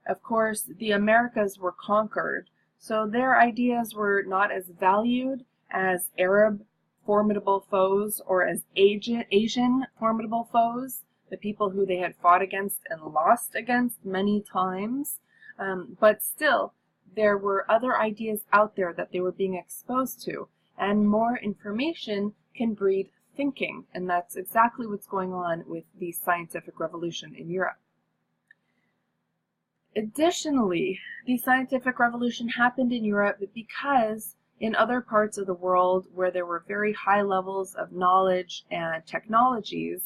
Of course, the Americas were conquered, so their ideas were not as valued as Arab formidable foes or as Asian formidable foes, the people who they had fought against and lost against many times. But still, there were other ideas out there that they were being exposed to, and more information can breed thinking, and that's exactly what's going on with the scientific revolution in Europe. Additionally, the scientific revolution happened in Europe because in other parts of the world where there were very high levels of knowledge and technologies,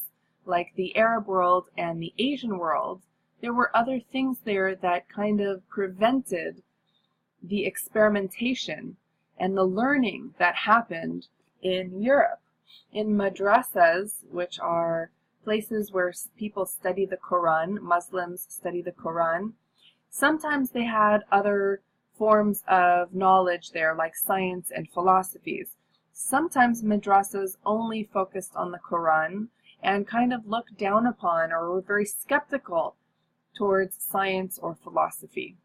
like the Arab world and the Asian world, there were other things there that kind of prevented the experimentation and the learning that happened in Europe. In madrasas, which are places where people study the Quran, Muslims study the Quran, sometimes they had other forms of knowledge there, like science and philosophies. Sometimes madrasas only focused on the Quran and kind of looked down upon or were very skeptical towards science or philosophy.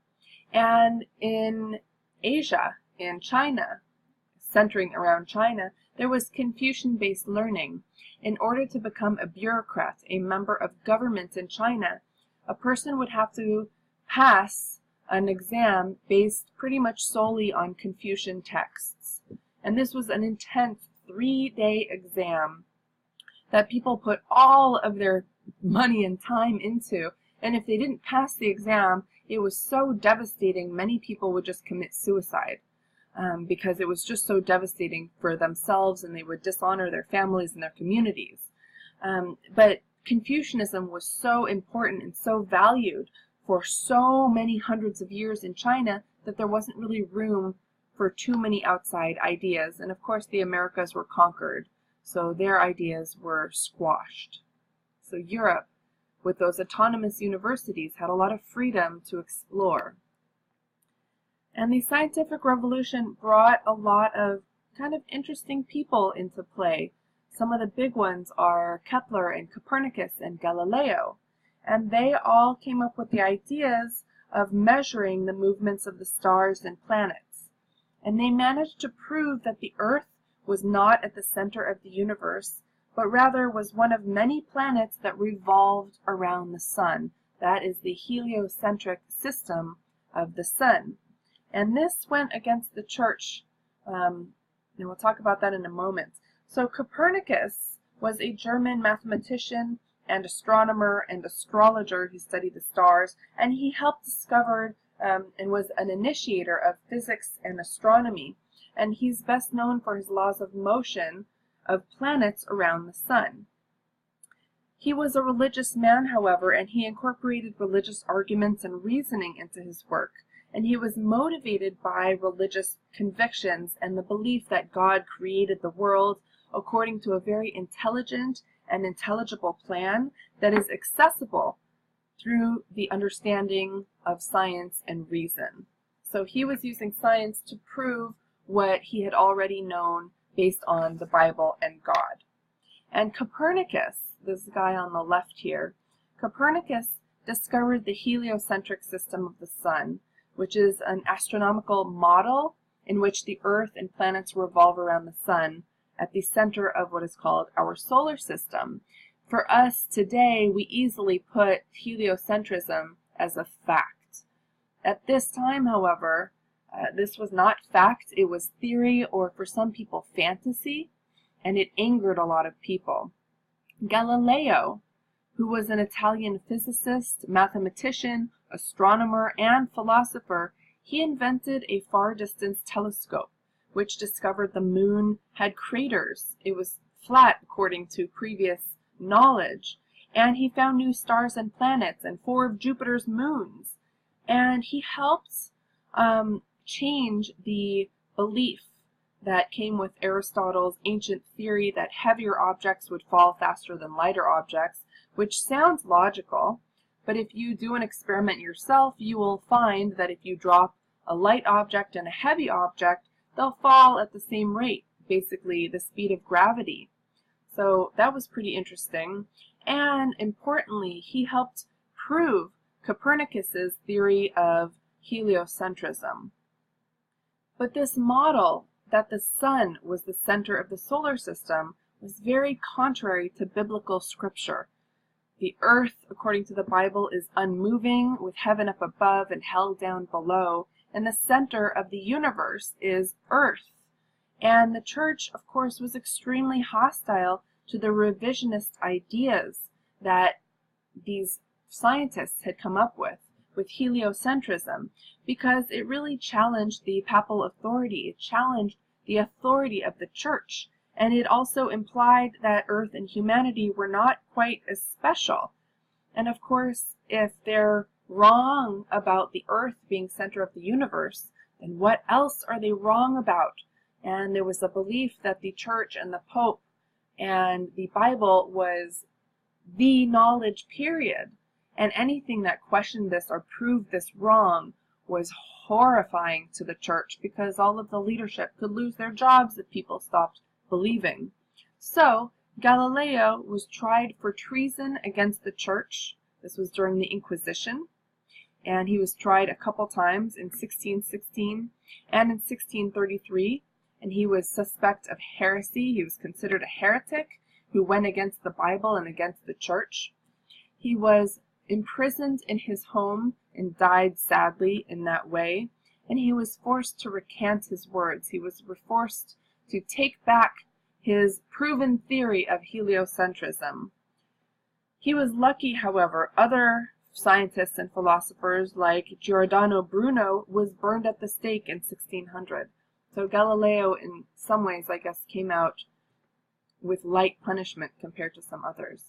And in Asia, in China, centering around China, there was Confucian-based learning. In order to become a bureaucrat, a member of government in China, a person would have to pass an exam based pretty much solely on Confucian texts. And this was an intense 3-day exam that people put all of their money and time into. And if they didn't pass the exam, it was so devastating, many people would just commit suicide because it was just so devastating for themselves, and they would dishonor their families and their communities. But Confucianism was so important and so valued for so many hundreds of years in China that there wasn't really room for too many outside ideas. And of course the Americas were conquered, so their ideas were squashed. So Europe, with those autonomous universities, had a lot of freedom to explore. And the scientific revolution brought a lot of kind of interesting people into play. Some of the big ones are Kepler and Copernicus and Galileo. And they all came up with the ideas of measuring the movements of the stars and planets. And they managed to prove that the Earth was not at the center of the universe, but rather was one of many planets that revolved around the sun. That is the heliocentric system of the sun. And this went against the church, and we'll talk about that in a moment. So Copernicus was a German mathematician and astronomer and astrologer who studied the stars, and he helped discover and was an initiator of physics and astronomy. And he's best known for his laws of motion of planets around the sun. He was a religious man, however, and he incorporated religious arguments and reasoning into his work. And he was motivated by religious convictions and the belief that God created the world according to a very intelligent and intelligible plan that is accessible through the understanding of science and reason. So he was using science to prove what he had already known based on the Bible and God. And Copernicus, this guy on the left here, Copernicus discovered the heliocentric system of the sun, which is an astronomical model in which the Earth and planets revolve around the sun at the center of what is called our solar system. For us today, we easily put heliocentrism as a fact. At this time, however, this was not fact, it was theory, or for some people fantasy, and it angered a lot of people. Galileo, who was an Italian physicist, mathematician, astronomer, and philosopher, he invented a far-distance telescope, which discovered the moon had craters. It was flat according to previous knowledge, and he found new stars and planets and 4 of Jupiter's moons. And he helped change the belief that came with Aristotle's ancient theory that heavier objects would fall faster than lighter objects, which sounds logical, but if you do an experiment yourself, you will find that if you drop a light object and a heavy object, they'll fall at the same rate, basically the speed of gravity. So that was pretty interesting. And importantly, he helped prove Copernicus's theory of heliocentrism. But this model that the sun was the center of the solar system was very contrary to biblical scripture. The earth, according to the Bible, is unmoving, with heaven up above and hell down below, and the center of the universe is earth. And the church, of course, was extremely hostile to the revisionist ideas that these scientists had come up with heliocentrism, because it really challenged the papal authority. It challenged the authority of the church, and it also implied that Earth and humanity were not quite as special. And of course, if they're wrong about the Earth being center of the universe, then what else are they wrong about? And there was a belief that the church and the Pope and the Bible was the knowledge, period. And anything that questioned this or proved this wrong was horrifying to the church, because all of the leadership could lose their jobs if people stopped believing. So Galileo was tried for treason against the church. This was during the Inquisition, and he was tried a couple times in 1616 and in 1633, and he was suspect of heresy. He was considered a heretic who went against the Bible and against the church. He was imprisoned in his home and died sadly in that way. And he was forced to recant his words. He was forced to take back his proven theory of heliocentrism. He was lucky, however. Other scientists and philosophers like Giordano Bruno was burned at the stake in 1600. So Galileo, in some ways, I guess, came out with light punishment compared to some others.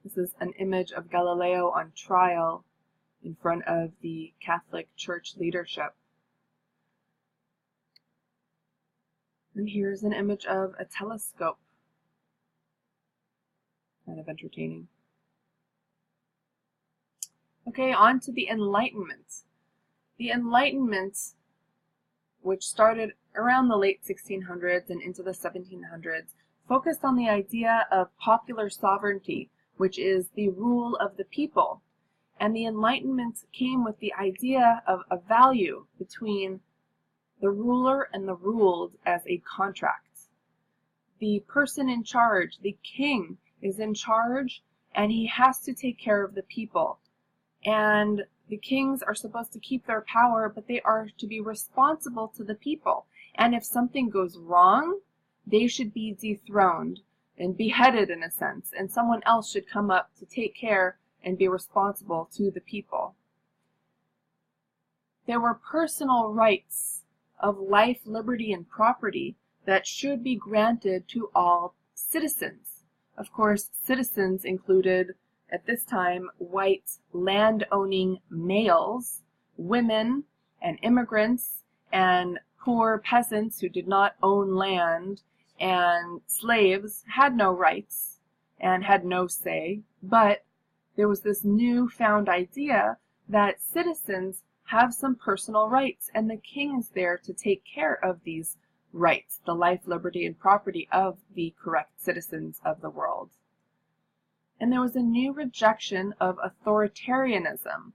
This is an image of Galileo on trial in front of the Catholic Church leadership. And here's an image of a telescope. Kind of entertaining. Okay, on to the Enlightenment. The Enlightenment, which started around the late 1600s and into the 1700s, focused on the idea of popular sovereignty, which is the rule of the people. And the Enlightenment came with the idea of a value between the ruler and the ruled as a contract. The person in charge, the king, is in charge, and he has to take care of the people. And the kings are supposed to keep their power, but they are to be responsible to the people. And if something goes wrong, they should be dethroned and beheaded in a sense, and someone else should come up to take care and be responsible to the people. There were personal rights of life, liberty, and property that should be granted to all citizens. Of course, citizens included, at this time, white land-owning males, women, and immigrants, and poor peasants who did not own land, and slaves had no rights and had no say. But there was this newfound idea that citizens have some personal rights, and the king is there to take care of these rights, the life, liberty, and property of the correct citizens of the world. And there was a new rejection of authoritarianism.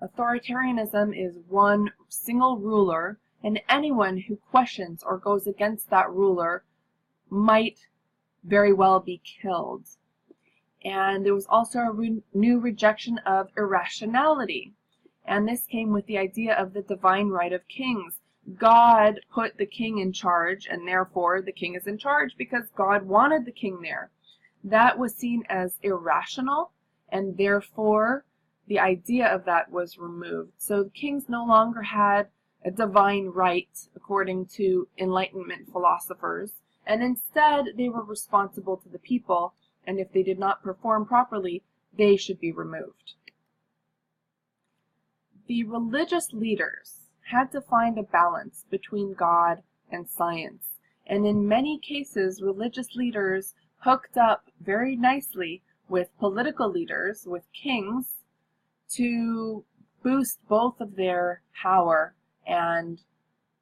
Authoritarianism is one single ruler, and anyone who questions or goes against that ruler might very well be killed. And there was also a new rejection of irrationality. And this came with the idea of the divine right of kings. God put the king in charge, and therefore the king is in charge because God wanted the king there. That was seen as irrational, and therefore the idea of that was removed. So the kings no longer had a divine right, according to Enlightenment philosophers, and instead they were responsible to the people, and if they did not perform properly, they should be removed. The religious leaders had to find a balance between God and science, and in many cases religious leaders hooked up very nicely with political leaders, with kings, to boost both of their power and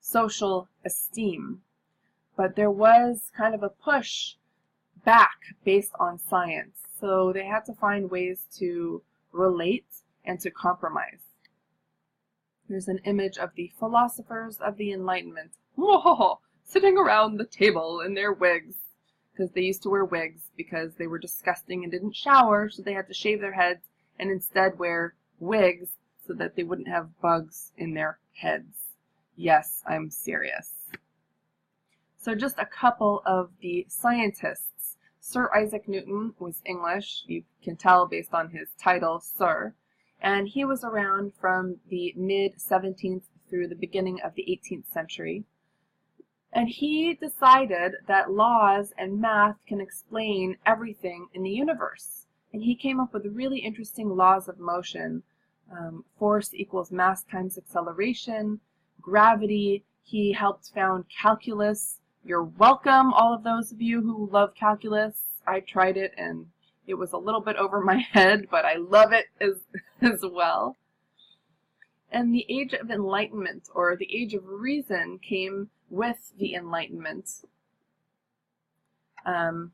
social esteem. But there was kind of a push back based on science, so they had to find ways to relate and to compromise. Here's an image of the philosophers of the Enlightenment, sitting around the table in their wigs, because they used to wear wigs because they were disgusting and didn't shower, so they had to shave their heads and instead wear wigs so that they wouldn't have bugs in their heads. Yes, I'm serious. So just a couple of the scientists. Sir Isaac Newton was English, you can tell based on his title, Sir, and he was around from the mid-17th through the beginning of the 18th century. And he decided that laws and math can explain everything in the universe. And he came up with really interesting laws of motion. Force equals mass times acceleration, gravity. He helped found calculus. You're welcome, all of those of you who love calculus. I tried it and it was a little bit over my head, but I love it as well. And the Age of Enlightenment, or the Age of Reason, came with the Enlightenment. And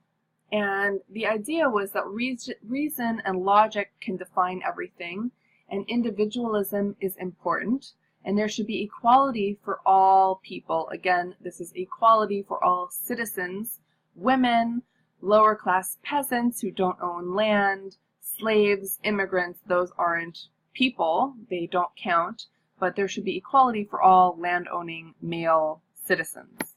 the idea was that reason and logic can define everything, and individualism is important, and there should be equality for all people. Again, this is equality for all citizens, women, lower class peasants who don't own land, slaves, immigrants, those aren't people, they don't count, but there should be equality for all land-owning male citizens.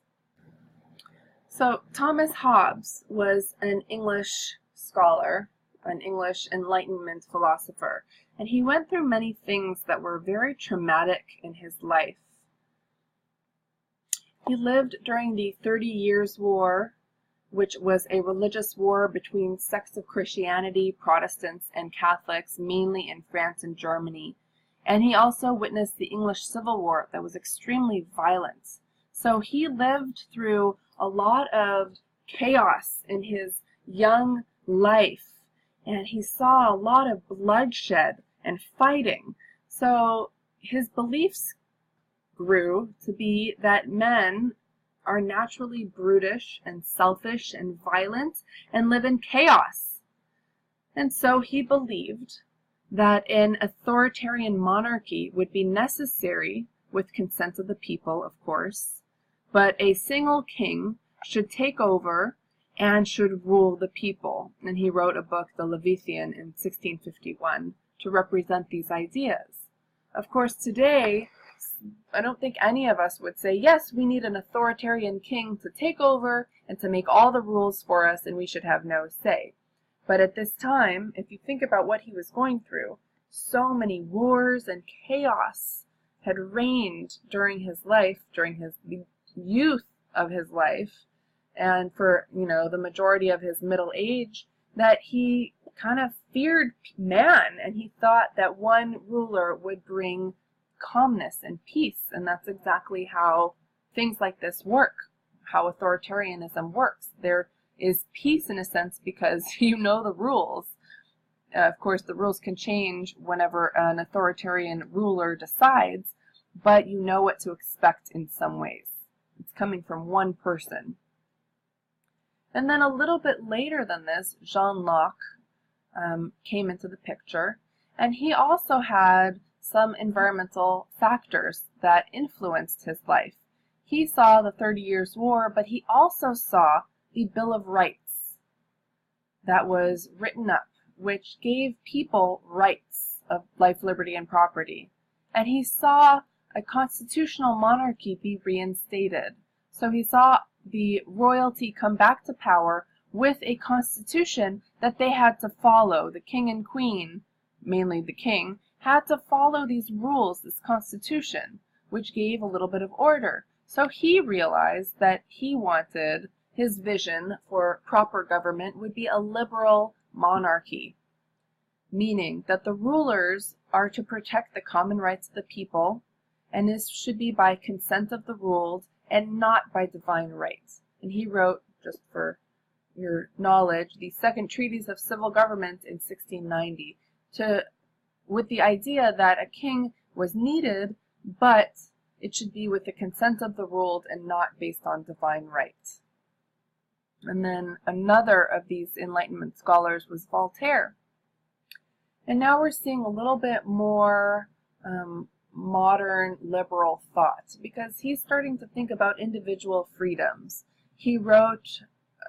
So Thomas Hobbes was an English scholar, an English Enlightenment philosopher, and he went through many things that were very traumatic in his life. He lived during the 30 Years' War, which was a religious war between sects of Christianity, Protestants, and Catholics, mainly in France and Germany. And he also witnessed the English Civil War that was extremely violent. So he lived through a lot of chaos in his young life, and he saw a lot of bloodshed and fighting. So his beliefs grew to be that men are naturally brutish and selfish and violent and live in chaos. And so he believed that an authoritarian monarchy would be necessary, with consent of the people, of course, but a single king should take over and should rule the people. And he wrote a book, The Leviathan, in 1651 to represent these ideas. Of course, today, I don't think any of us would say, yes, we need an authoritarian king to take over and to make all the rules for us, and we should have no say. But at this time, if you think about what he was going through, so many wars and chaos had reigned during his life, during his youth of his life, and for, the majority of his middle age, that he kind of feared man, and he thought that one ruler would bring calmness and peace. And that's exactly how things like this work, how authoritarianism works. There is peace in a sense because you know the rules. Of course, the rules can change whenever an authoritarian ruler decides, but you know what to expect in some ways. It's coming from one person. And then a little bit later than this, John Locke came into the picture, and he also had some environmental factors that influenced his life. He saw the 30 Years' War, but he also saw the Bill of Rights that was written up, which gave people rights of life, liberty, and property. And he saw a constitutional monarchy be reinstated. So he saw the royalty come back to power with a constitution that they had to follow. The king and queen, mainly the king, had to follow these rules, this constitution, which gave a little bit of order. So he realized that he wanted, his vision for proper government would be a liberal monarchy, meaning that the rulers are to protect the common rights of the people, and this should be by consent of the ruled and not by divine rights. And he wrote, just for your knowledge, the Second Treatise of Civil Government in 1690, with the idea that a king was needed, but it should be with the consent of the ruled and not based on divine right. And then another of these Enlightenment scholars was Voltaire. And now we're seeing a little bit more modern liberal thought, because he's starting to think about individual freedoms. He wrote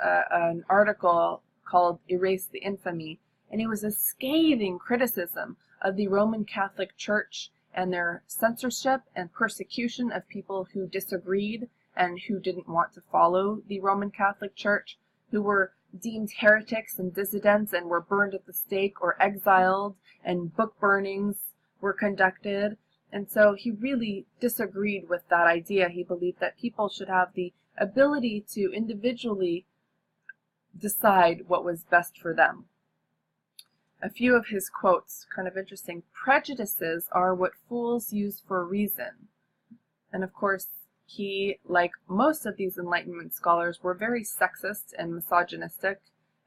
an article called Erase the Infamy, and it was a scathing criticism of the Roman Catholic Church and their censorship and persecution of people who disagreed and who didn't want to follow the Roman Catholic Church, who were deemed heretics and dissidents and were burned at the stake or exiled, and book burnings were conducted. And so he really disagreed with that idea. He believed that people should have the ability to individually decide what was best for them. A few of his quotes, kind of interesting. Prejudices are what fools use for reason. And of course, he, like most of these Enlightenment scholars, were very sexist and misogynistic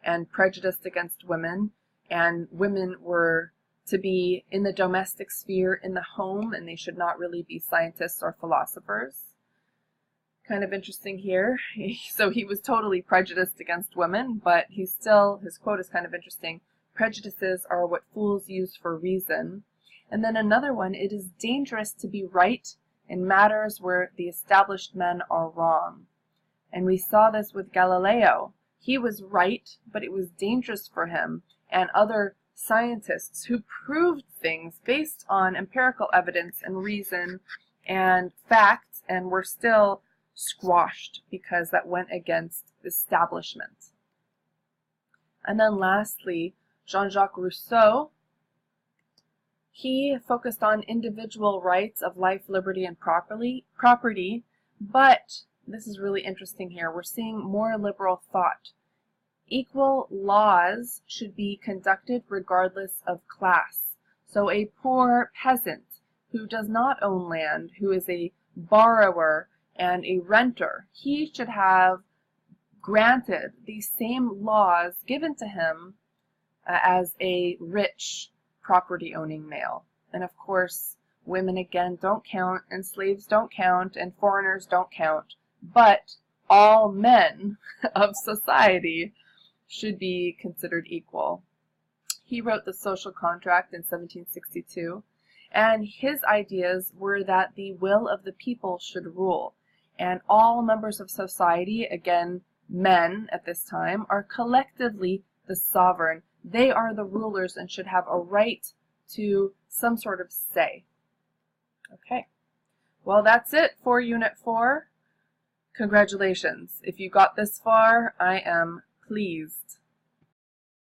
and prejudiced against women. And women were to be in the domestic sphere, in the home, and they should not really be scientists or philosophers. Kind of interesting here. So he was totally prejudiced against women, but his quote is kind of interesting. Prejudices are what fools use for reason. And then another one, it is dangerous to be right in matters where the established men are wrong. And we saw this with Galileo. He was right, but it was dangerous for him and other scientists who proved things based on empirical evidence and reason and facts, and were still squashed because that went against establishment. And then lastly, Jean-Jacques Rousseau. He focused on individual rights of life, liberty, and property, but this is really interesting here. We're seeing more liberal thought. Equal laws should be conducted regardless of class. So a poor peasant who does not own land, who is a borrower and a renter, he should have granted the same laws given to him as a rich property-owning male. And of course, women again don't count, and slaves don't count, and foreigners don't count, but all men of society should be considered equal. He wrote The Social Contract in 1762, and his ideas were that the will of the people should rule, and all members of society, again men at this time, are collectively the sovereign. They are the rulers and should have a right to some sort of say. Okay, well, that's it for Unit 4. Congratulations. If you got this far, I am pleased.